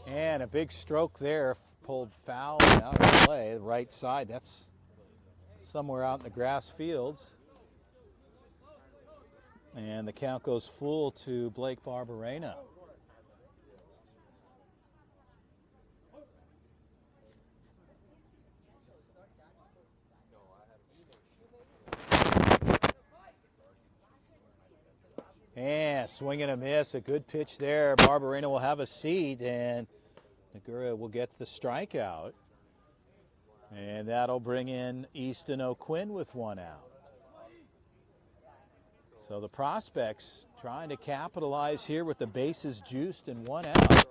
A: And a big stroke there, pulled foul and out of play, the right side. That's somewhere out in the grass fields. And the count goes full to Blake Barbarena. And swing and a miss, a good pitch there. Barbarena will have a seat, and Nagura will get the strikeout. And that'll bring in Easton O'Quinn with one out. So the Prospects trying to capitalize here with the bases juiced and one out.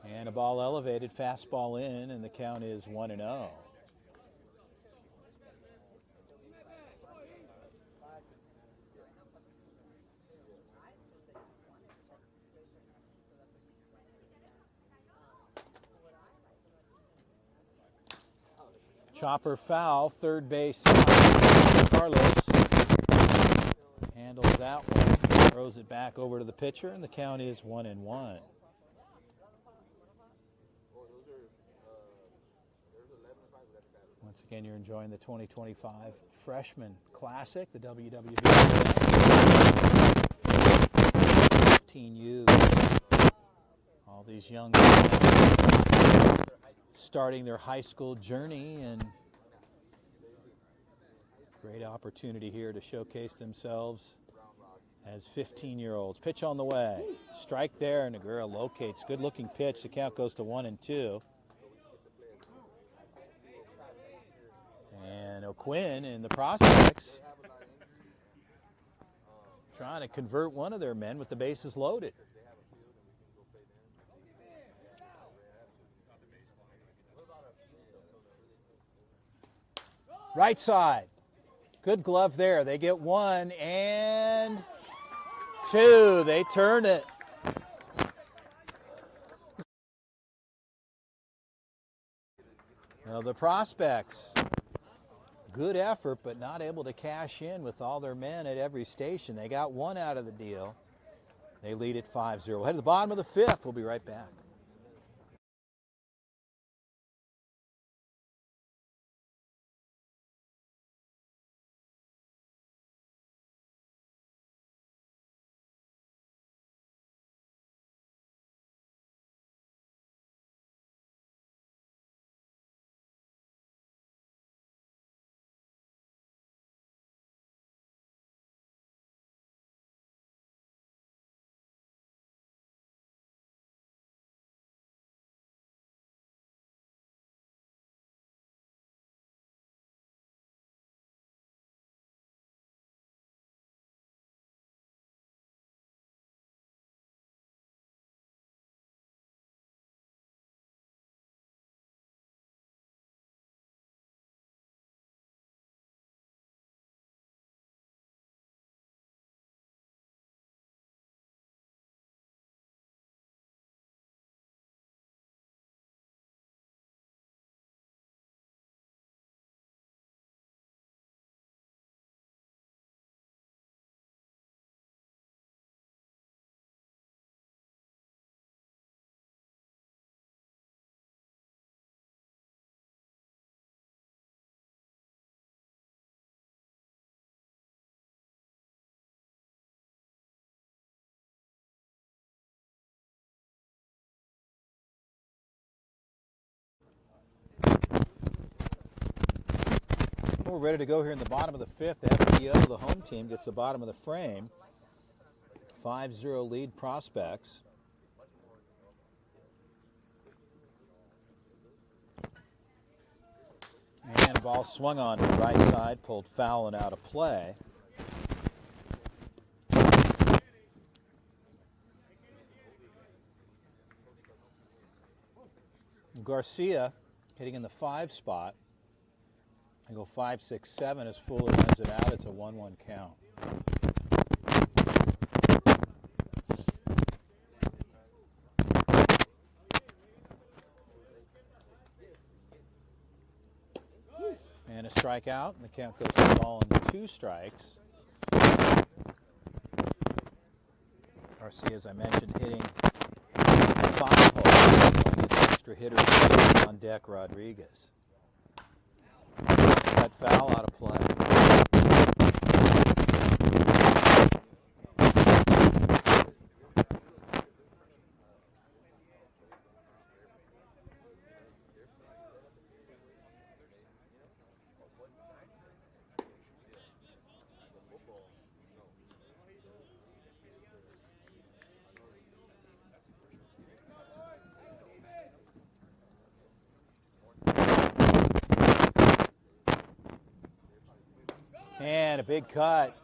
A: And a ball elevated, fastball in, and the count is 1-0. Chopper foul, third base side. Carlos handles that one, throws it back over to the pitcher, and the count is 1-1. Once again, you're enjoying the 2025 Freshman Classic, the WWBA. 15U. All these young guys starting their high school journey, and great opportunity here to showcase themselves as 15-year-olds. Pitch on the way. Strike there, Nagura locates. Good-looking pitch. The count goes to 1-2. And O'Quinn and the Prospects trying to convert one of their men with the bases loaded. Right side. Good glove there. They get 1 and 2. They turn it. Well, the Prospects, good effort, but not able to cash in with all their men at every station. They got 1 out of the deal. They lead at 5-0. We'll head to the bottom of the 5th. We'll be right back. We're ready to go here in the bottom of the 5th. SBO, the home team, gets the bottom of the frame. 5-0 lead Prospects. And a ball swung on to the right side, pulled foul and out of play. Garcia hitting in the 5 spot. I go 5, 6, 7 as Fuller runs it out. It's a 1-1 count. And a strikeout, and the count goes to ball and 2 strikes. Garcia, as I mentioned, hitting 5 holes. His extra hitters on deck, Rodriguez. That foul out of play. And a big cut.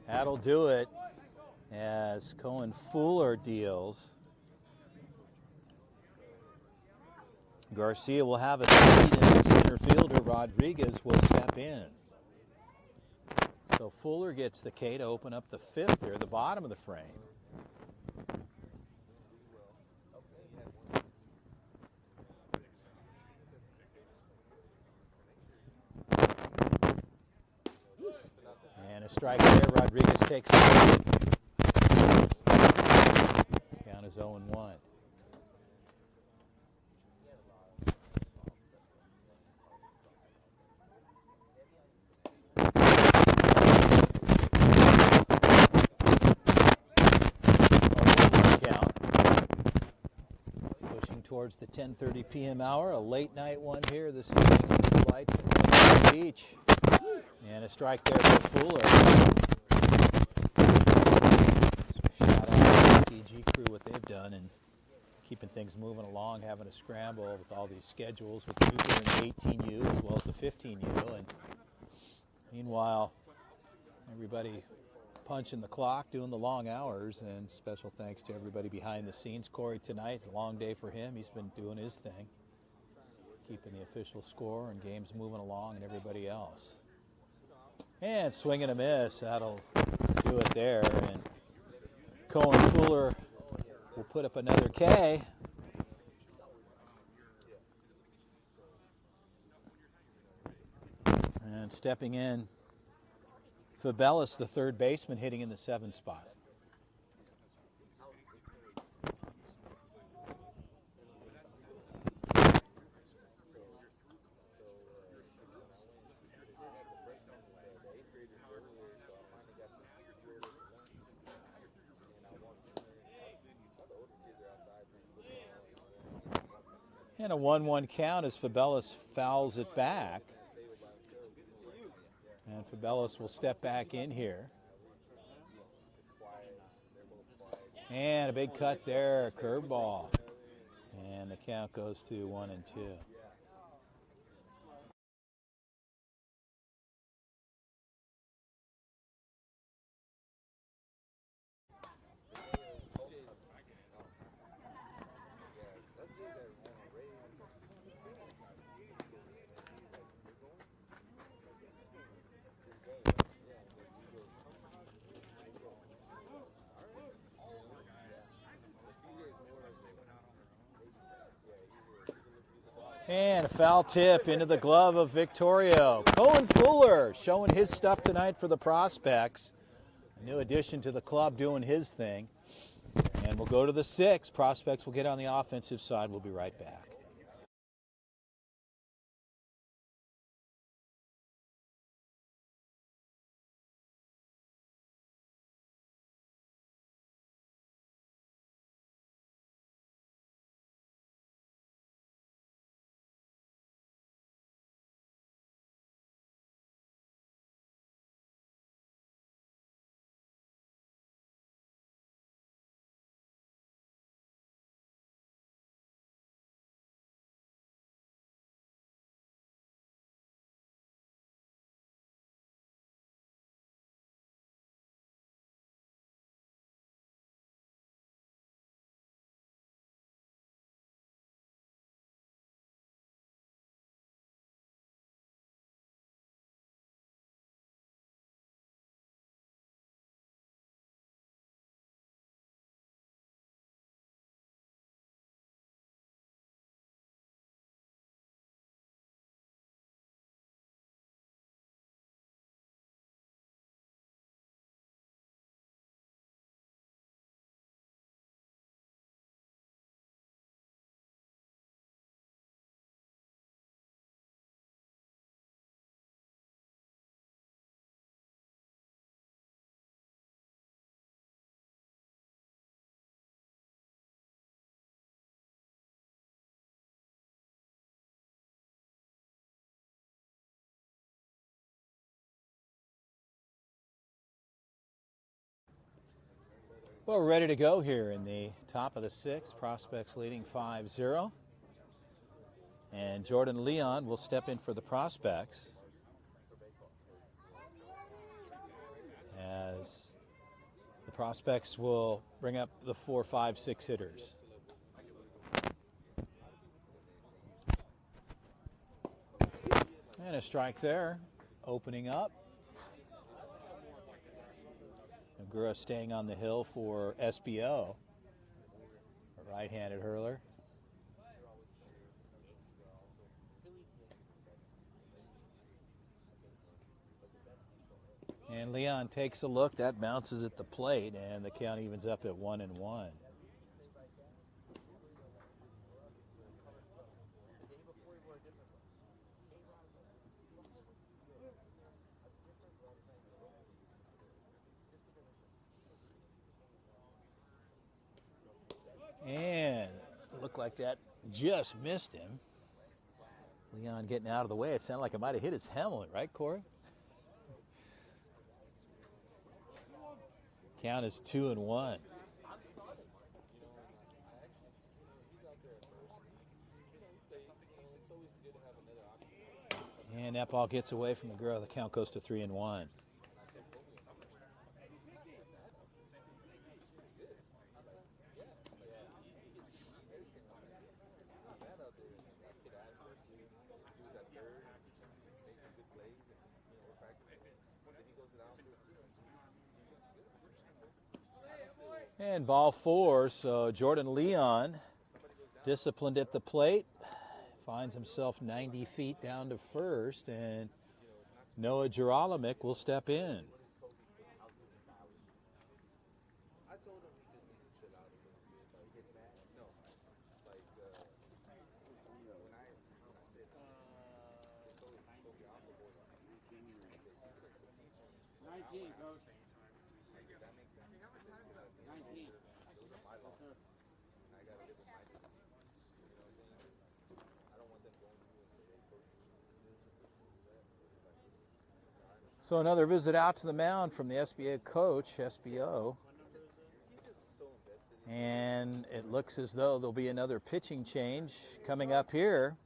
A: That'll do it as Cohen Fuller deals. Garcia will have a seat, and the center fielder Rodriguez will step in. So Fuller gets the K to open up the 5th there, the bottom of the frame. And a strike there. Rodriguez takes it. Count is 0-1. Pushing towards the 10:30 p.m. hour, a late night one here this evening under the lights in West Palm Beach. And a strike there for Fuller. So shout out to the PG crew, what they've done and keeping things moving along, having a scramble with all these schedules with Jupiter and the 18U as well as the 15U. And meanwhile, everybody punching the clock, doing the long hours, and special thanks to everybody behind the scenes. Corey tonight, a long day for him. He's been doing his thing, keeping the official score and games moving along and everybody else. And swing and a miss. That'll do it there. And Cohen Fuller will put up another K. And stepping in, Fabelis, the third baseman, hitting in the 7th spot. And a 1-1 count as Fabelis fouls it back. And Fabelis will step back in here. And a big cut there, curveball. And the count goes to 1-2. And a foul tip into the glove of Victorio. Cohen Fuller showing his stuff tonight for the Prospects. A new addition to the club doing his thing. And we'll go to the 6th. Prospects will get on the offensive side. We'll be right back. Well, we're ready to go here in the top of the sixth. Prospects leading 5-0. And Jordan Leon will step in for the Prospects as the Prospects will bring up the 4, 5, 6 hitters. And a strike there, opening up. Negura staying on the hill for SBO, a right-handed hurler. And Leon takes a look, that bounces at the plate, and the count evens up at 1-1. And it looked like that just missed him. Leon getting out of the way. It sounded like it might have hit his helmet, right, Corey? Count is 2-1. And that ball gets away from the girl. The count goes to 3-1. And ball 4, so Jordan Leon disciplined at the plate, finds himself 90 feet down to first, and Noah Gerolamic will step in. So another visit out to the mound from the SBA coach, SBO. And it looks as though there'll be another pitching change coming up here.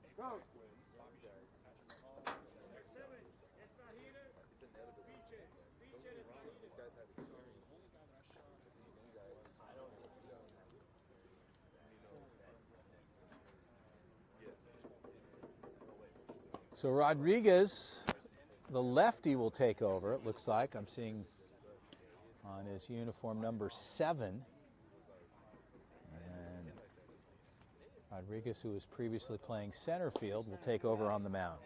A: So Rodriguez, the lefty, will take over, it looks like. I'm seeing on his uniform number 7. And Rodriguez, who was previously playing center field, will take over on the mound.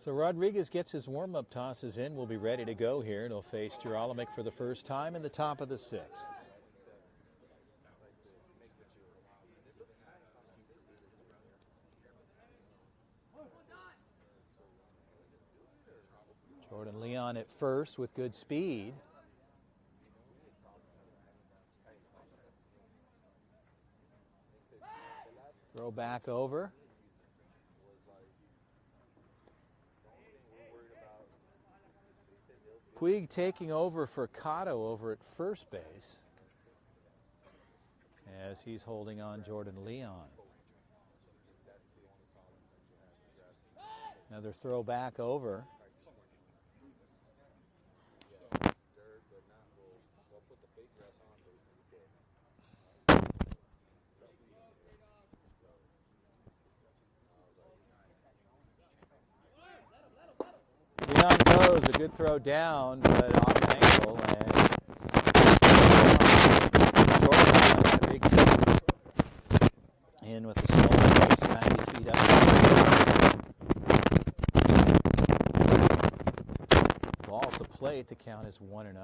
A: So Rodriguez gets his warm-up tosses in. We'll be ready to go here, and he'll face Gerolamic for the first time in the top of the 6th. Jordan Leon at first with good speed. Throw back over. Puig taking over for Cotto over at first base as he's holding on Jordan Leon. Another throw back over. Leon goes. A good throw down, but off angle. And Jordan a big in with the small base, 90 feet up. Ball at the plate. The count is 1-0.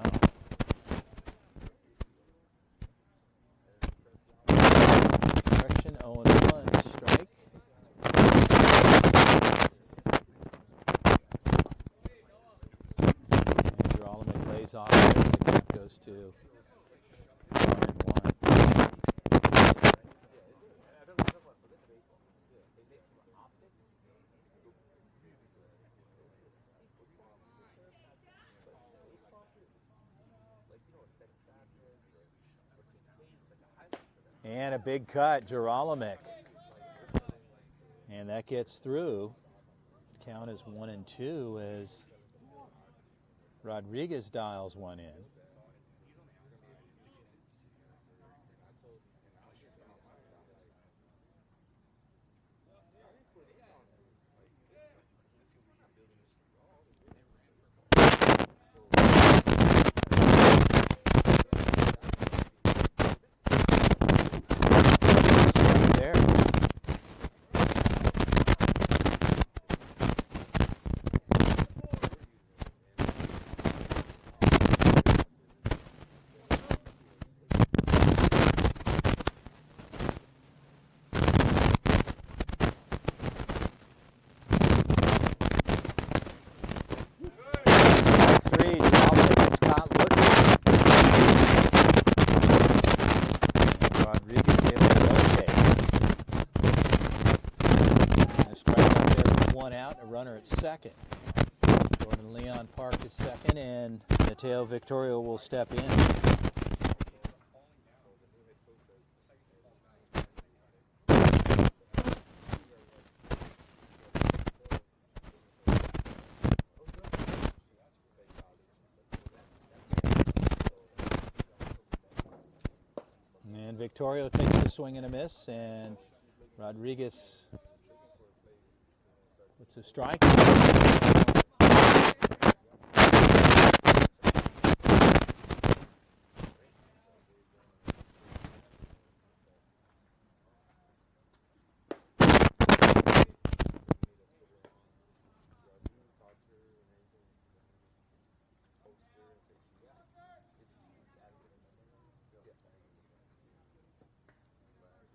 A: Correction, 0-1 strike. Andrew Allman lays off there. The count goes to 1-1. And a big cut, Gerolamic. And that gets through. Count is 1-2 as Rodriguez dials one in. Runner at second. Jordan Leon parked at second, and Mateo Victorio will step in. And Victorio takes a swing and a miss, and Rodriguez puts a strike.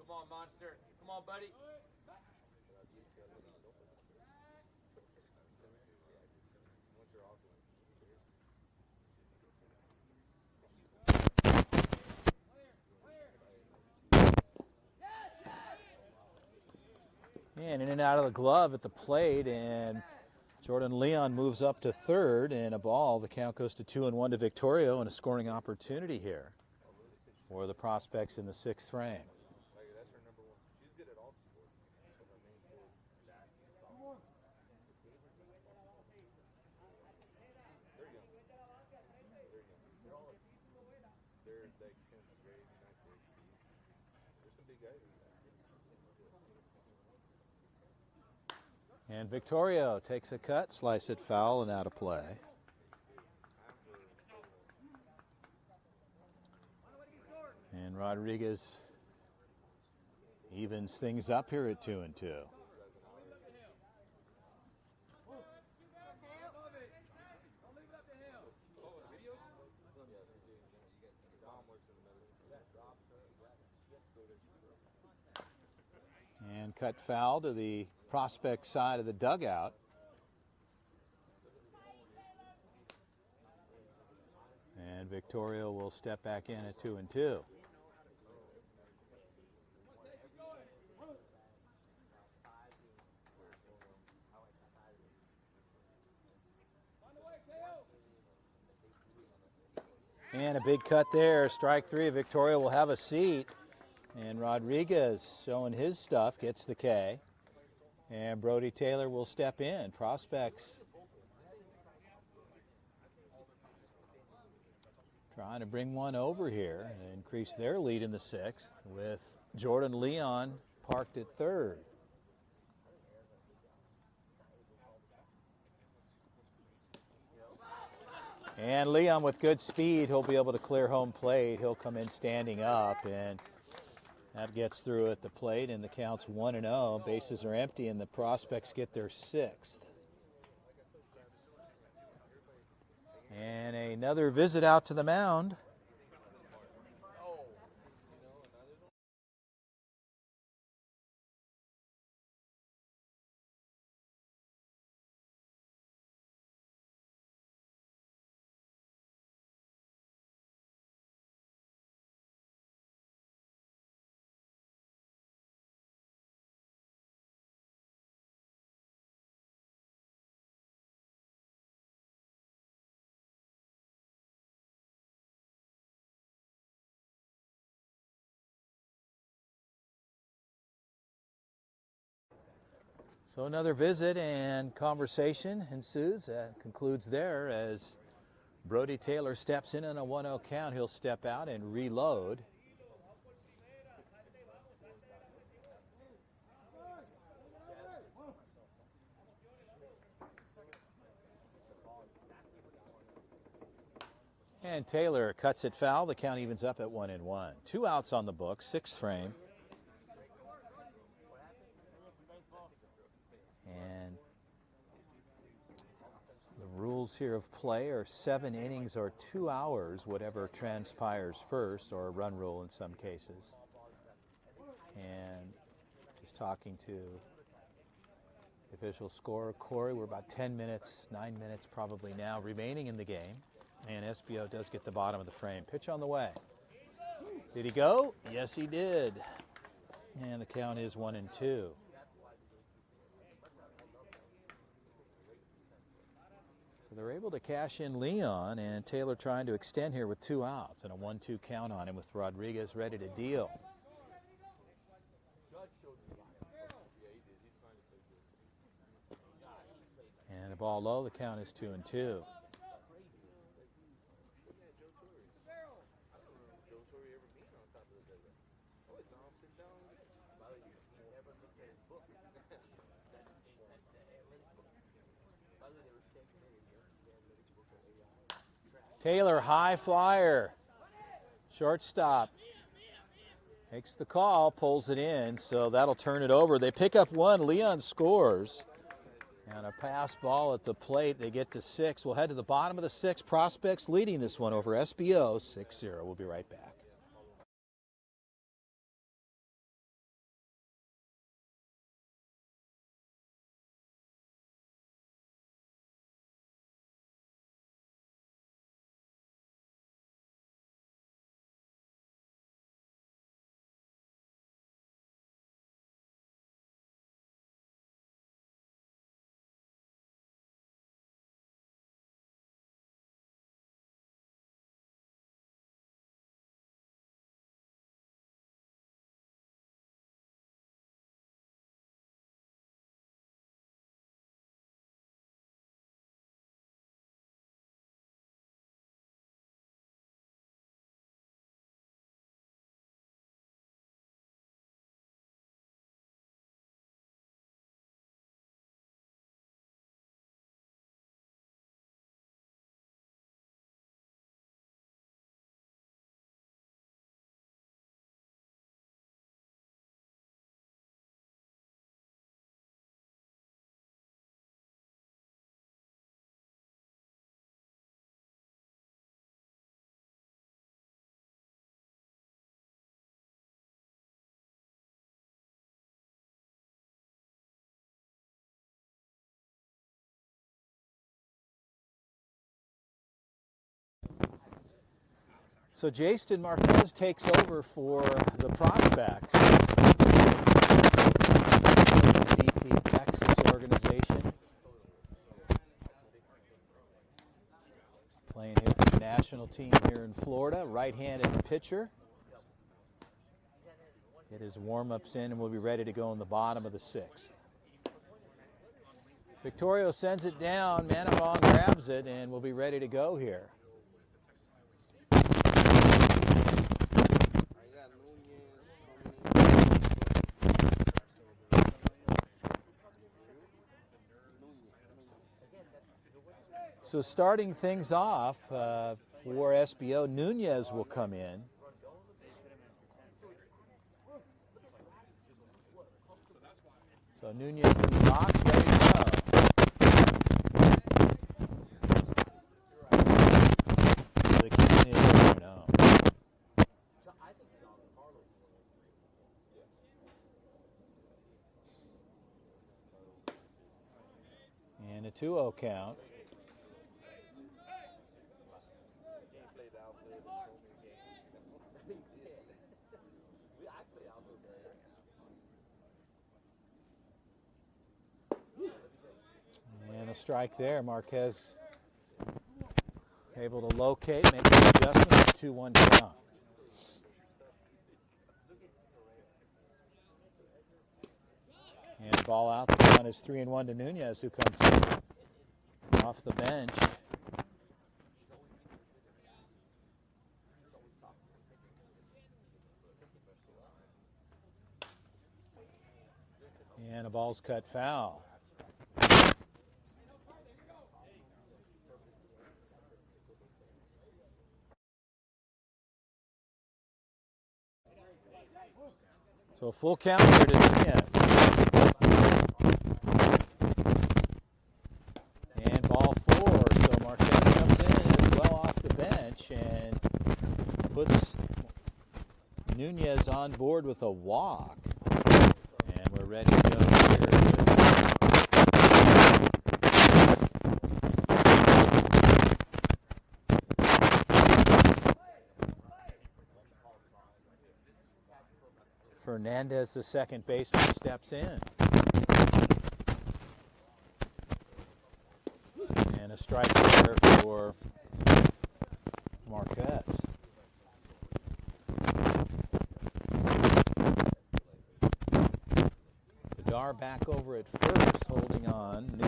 C: Come on, monster. Come on, buddy.
A: And in and out of the glove at the plate, and Jordan Leon moves up to third, and a ball. The count goes to 2-1 to Victorio, and a scoring opportunity here for the Prospects in the sixth frame. And Victorio takes a cut, slice it foul, and out of play. And Rodriguez evens things up here at 2-2. And cut foul to the Prospect side of the dugout. And Victorio will step back in at 2-2. And a big cut there, strike three. Victoria will have a seat. And Rodriguez showing his stuff, gets the K. And Brody Taylor will step in. Prospects trying to bring one over here and increase their lead in the sixth with Jordan Leon parked at third. And Leon with good speed, he'll be able to clear home plate. He'll come in standing up, and that gets through at the plate, and the count's 1-0. Bases are empty, and the Prospects get their 6th. And another visit out to the mound. So another visit and conversation ensues. Concludes there as Brody Taylor steps in on a 1-0 count. He'll step out and reload. And Taylor cuts it foul. The count evens up at 1-1. 2 outs on the book, 6th frame. And the rules here of play are 7 innings or 2 hours, whatever transpires first, or a run rule in some cases. And just talking to the official scorer, Corey, we're about 10 minutes, 9 minutes probably now remaining in the game. And SBO does get the bottom of the frame. Pitch on the way. Did he go? Yes, he did. And the count is 1-2. So they're able to cash in Leon, and Taylor trying to extend here with 2 outs and a 1-2 count on him with Rodriguez ready to deal. And a ball low, the count is 2-2. Taylor, high flyer, shortstop, makes the call, pulls it in, so that'll turn it over. They pick up 1, Leon scores, and a pass ball at the plate. They get to 6. We'll head to the bottom of the 6th. Prospects leading this one over SBO 6-0. We'll be right back. So Jason Marquez takes over for the Prospects. DT Texas organization. Playing here for the national team here in Florida. Right-handed pitcher. Get his warm-ups in and we'll be ready to go in the bottom of the 6th. Victorio sends it down. Manavong grabs it and we'll be ready to go here. So starting things off for SBO, Nunez will come in. So Nunez in the box, ready to go. The count is 2-0. And a 2-0 count. And a strike there. Marquez able to locate, make an adjustment, 2-1 count. And ball out. The count is 3-1 to Nunez, who comes in off the bench. And a ball's cut foul. So full count here to Nunez. And ball 4. So Marquez comes in as well off the bench and puts Nunez on board with a walk. And we're ready to go here. Fernandez, the second baseman, steps in. And a strike there for Marquez. Bedar back over at first, holding on.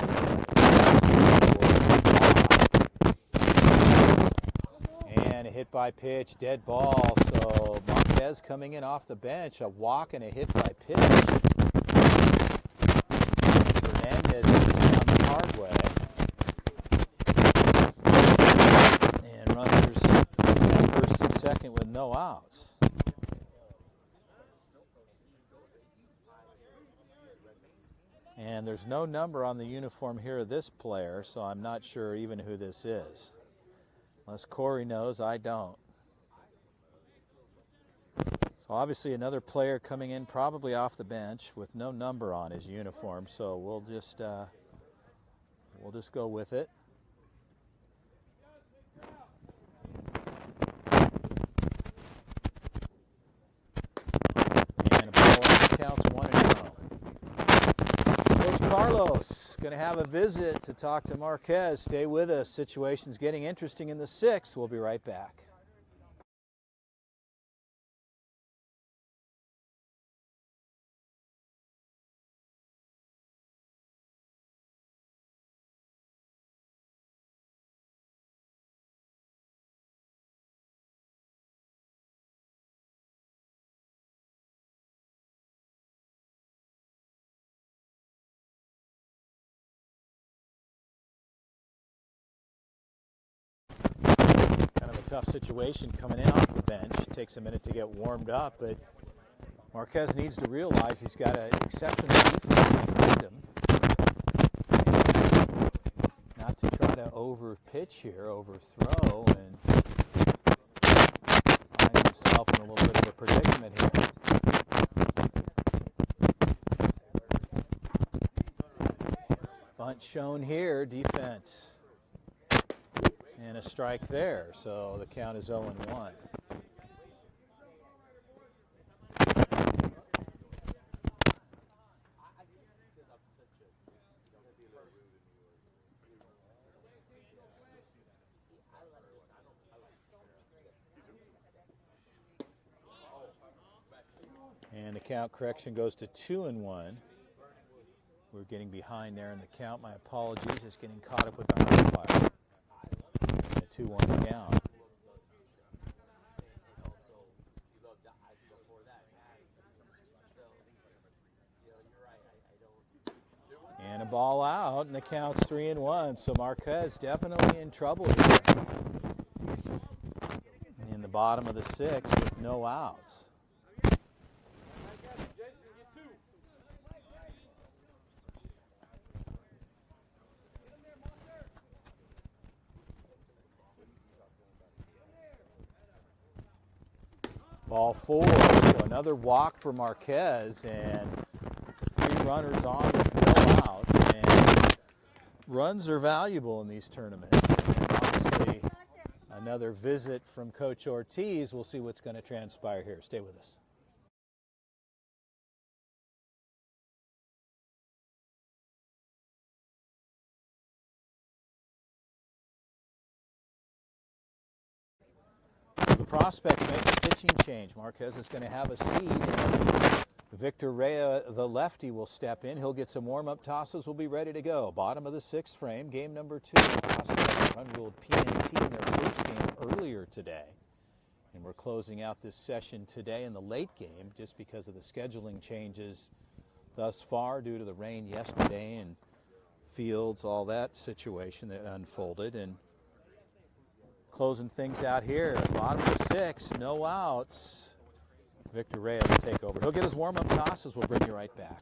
A: And a hit by pitch, dead ball. So Marquez coming in off the bench, a walk and a hit by pitch. Fernandez is down the hard way. And runners at first and second with no outs. And there's no number on the uniform here of this player, so I'm not sure even who this is. Unless Corey knows, I don't. So obviously another player coming in probably off the bench with no number on his uniform, so we'll just go with it. And a ball counts 1-0. Coach Carlos going to have a visit to talk to Marquez. Stay with us. Situation's getting interesting in the 6th. We'll be right back. Tough situation coming in off the bench. Takes a minute to get warmed up, but Marquez needs to realize he's got an exceptional defense behind him. Not to try to over pitch here, overthrow, and find himself in a little bit of a predicament here. Bunt shown here, defense. And a strike there, so the count is 0-1. And the count correction goes to 2-1. We're getting behind there in the count. My apologies, just getting caught up with our umpire. 2-1 count. And a ball out, and the count's 3-1. So Marquez definitely in trouble here. In the bottom of the 6th with no outs. Ball 4, so another walk for Marquez, and 3 runners on with no outs. And runs are valuable in these tournaments. And obviously, another visit from Coach Ortiz. We'll see what's going to transpire here. Stay with us. The prospects make a pitching change. Marquez is going to have a seat, and Victor Rea, the lefty, will step in. He'll get some warm-up tosses. We'll be ready to go. Bottom of the 6th frame, game number 2. Prospects unruled PNT in their first game earlier today. And we're closing out this session today in the late game just because of the scheduling changes thus far due to the rain yesterday and fields, all that situation that unfolded. And closing things out here, bottom of the 6th, no outs. Victor Rea will take over. He'll get his warm-up tosses. We'll bring you right back.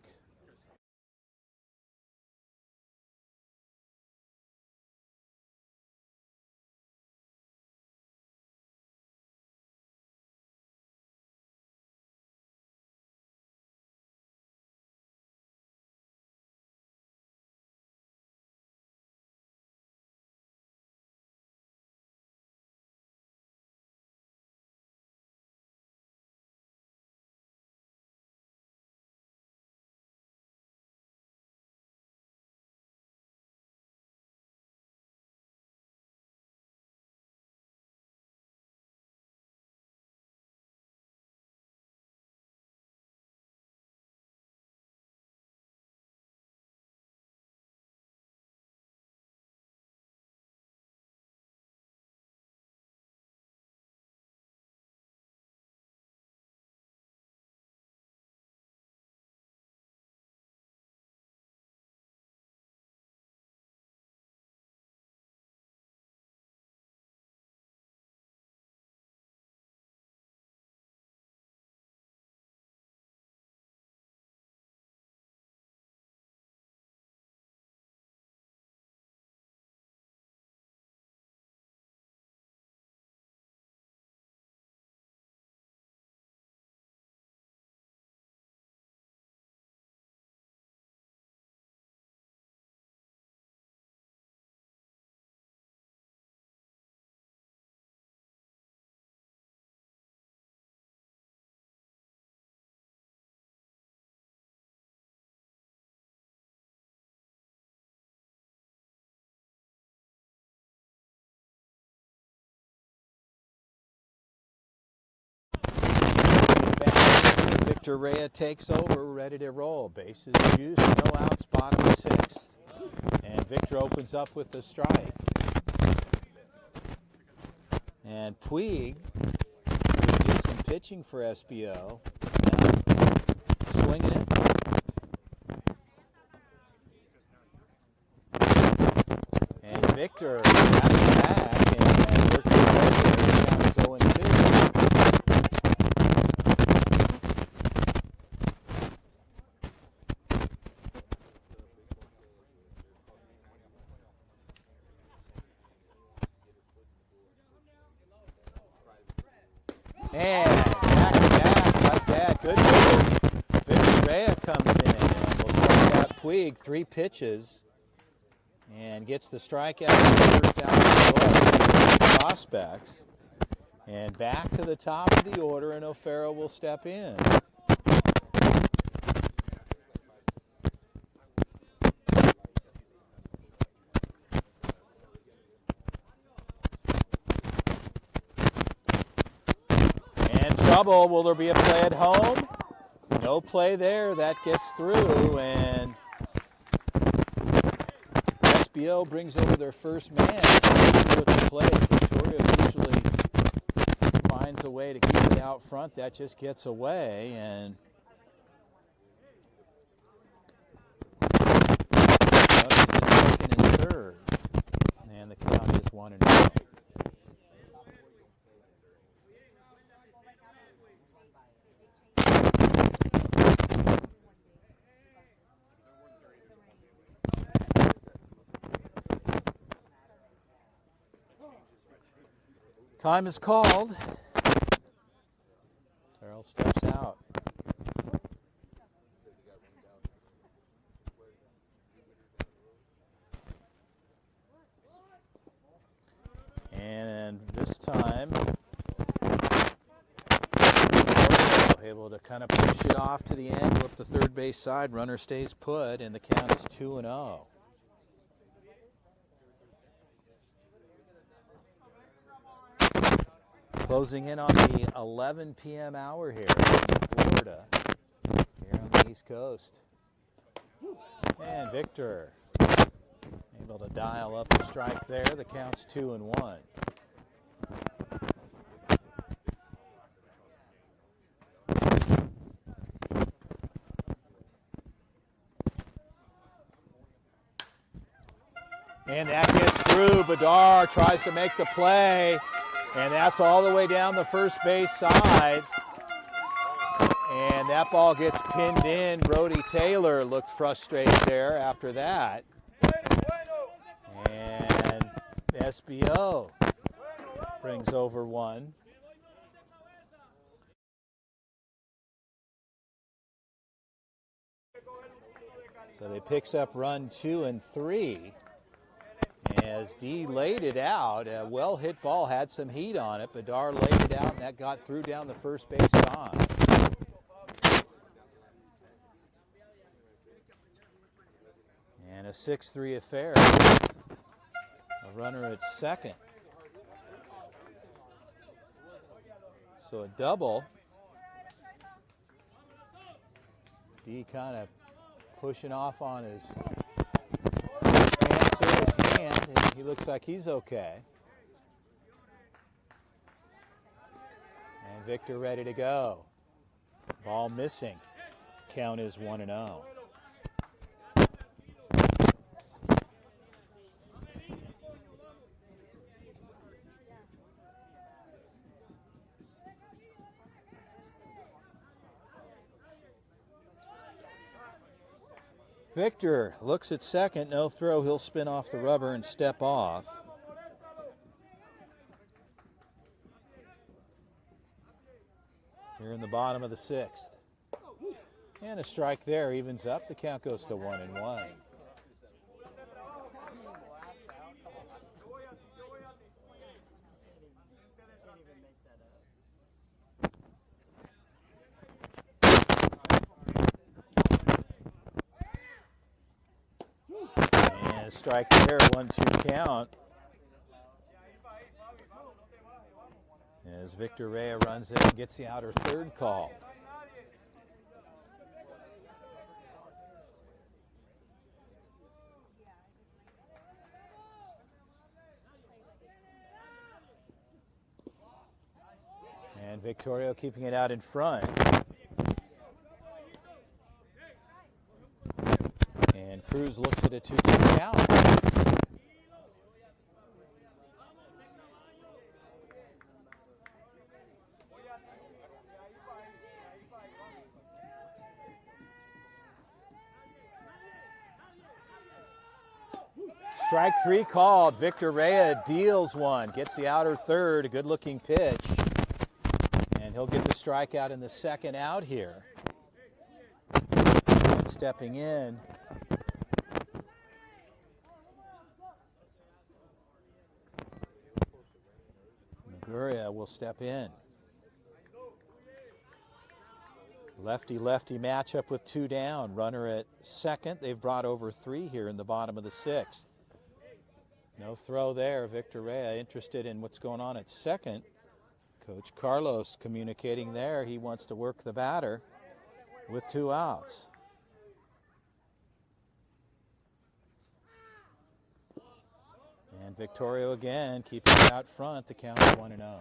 A: Victor Rea takes over, ready to roll. Bases used, no outs, bottom of 6th. And Victor opens up with a strike. And Puig will do some pitching for SBO. Swinging it. And Victor back, and working the count is 0-2. And back like that. Good move. Victor Rea comes in and will strike out Puig. 3 pitches. And gets the strikeout first down the prospects. And back to the top of the order, and O'Farrell will step in. Trouble. Will there be a play at home? No play there. That gets through, and SBO brings over their first man. With the play, Victoria usually finds a way to keep it out front. That just gets away, and And the count is 1-0. Time is called. Farrell steps out. And this time, able to kind of push it off to the end, flip the third base side. Runner stays put, and the count is 2-0. Closing in on the 11 p.m. hour here in Florida, here on the East Coast. And Victor able to dial up a strike there. The count's 2-1. And that gets through. Bedard tries to make the play. And that's all the way down the first base side. And that ball gets pinned in. Brody Taylor looked frustrated there after that. And SBO brings over one. So they picks up run 2 and 3. As D laid it out, a well-hit ball had some heat on it. Bedard laid it out, and that got through down the first base side. And a 6-3 affair. A runner at second. So a double. D kind of pushing off on his hand, and he looks like he's okay. And Victor ready to go. Ball missing. Count is 1-0. Victor looks at second, no throw. He'll spin off the rubber and step off. Here in the bottom of the 6th. And a strike there evens up. The count goes to 1-1. And a strike there, 1-2 count. As Victor Rea runs it and gets the outer third call. And Victorio keeping it out in front. And Cruz looks at a 2-2 count. Strike 3 called. Victor Rea deals one, gets the outer third, a good-looking pitch. And he'll get the strikeout in the second out here. And stepping in. Maguria will step in. Lefty-lefty matchup with 2 down. Runner at second. They've brought over 3 here in the bottom of the 6th. No throw there. Victor Rea interested in what's going on at second. Coach Carlos communicating there. He wants to work the batter with 2 outs. And Victorio again keeping it out front. The count is 1-0.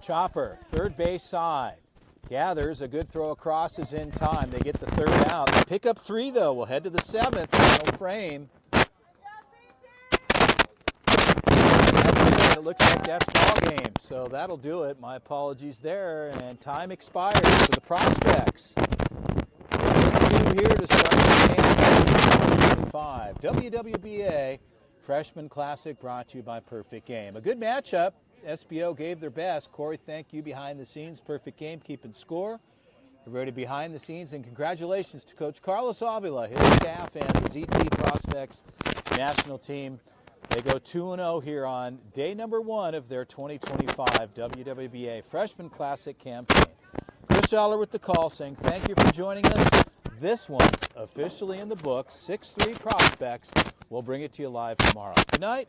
A: Chopper, third base side. Gathers, a good throw across is in time. They get the third out. Pick up 3 though. We'll head to the 7th, final frame. It looks like that's ball game, so that'll do it. My apologies there, and time expires for the Prospects. 2 here to start the game. 5 WWBA Freshman Classic brought to you by Perfect Game. A good matchup. SBO gave their best. Corey, thank you behind the scenes. Perfect Game keeping score. Everybody behind the scenes, and congratulations to Coach Carlos Avila, his staff, and the ZT Prospects national team. They go 2-0 here on day number 1 of their 2025 WWBA Freshman Classic campaign. Chris Aller with the call, saying thank you for joining us. This one's officially in the books. 6-3 Prospects. We'll bring it to you live tomorrow. Good night.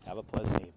A: Have a pleasant evening.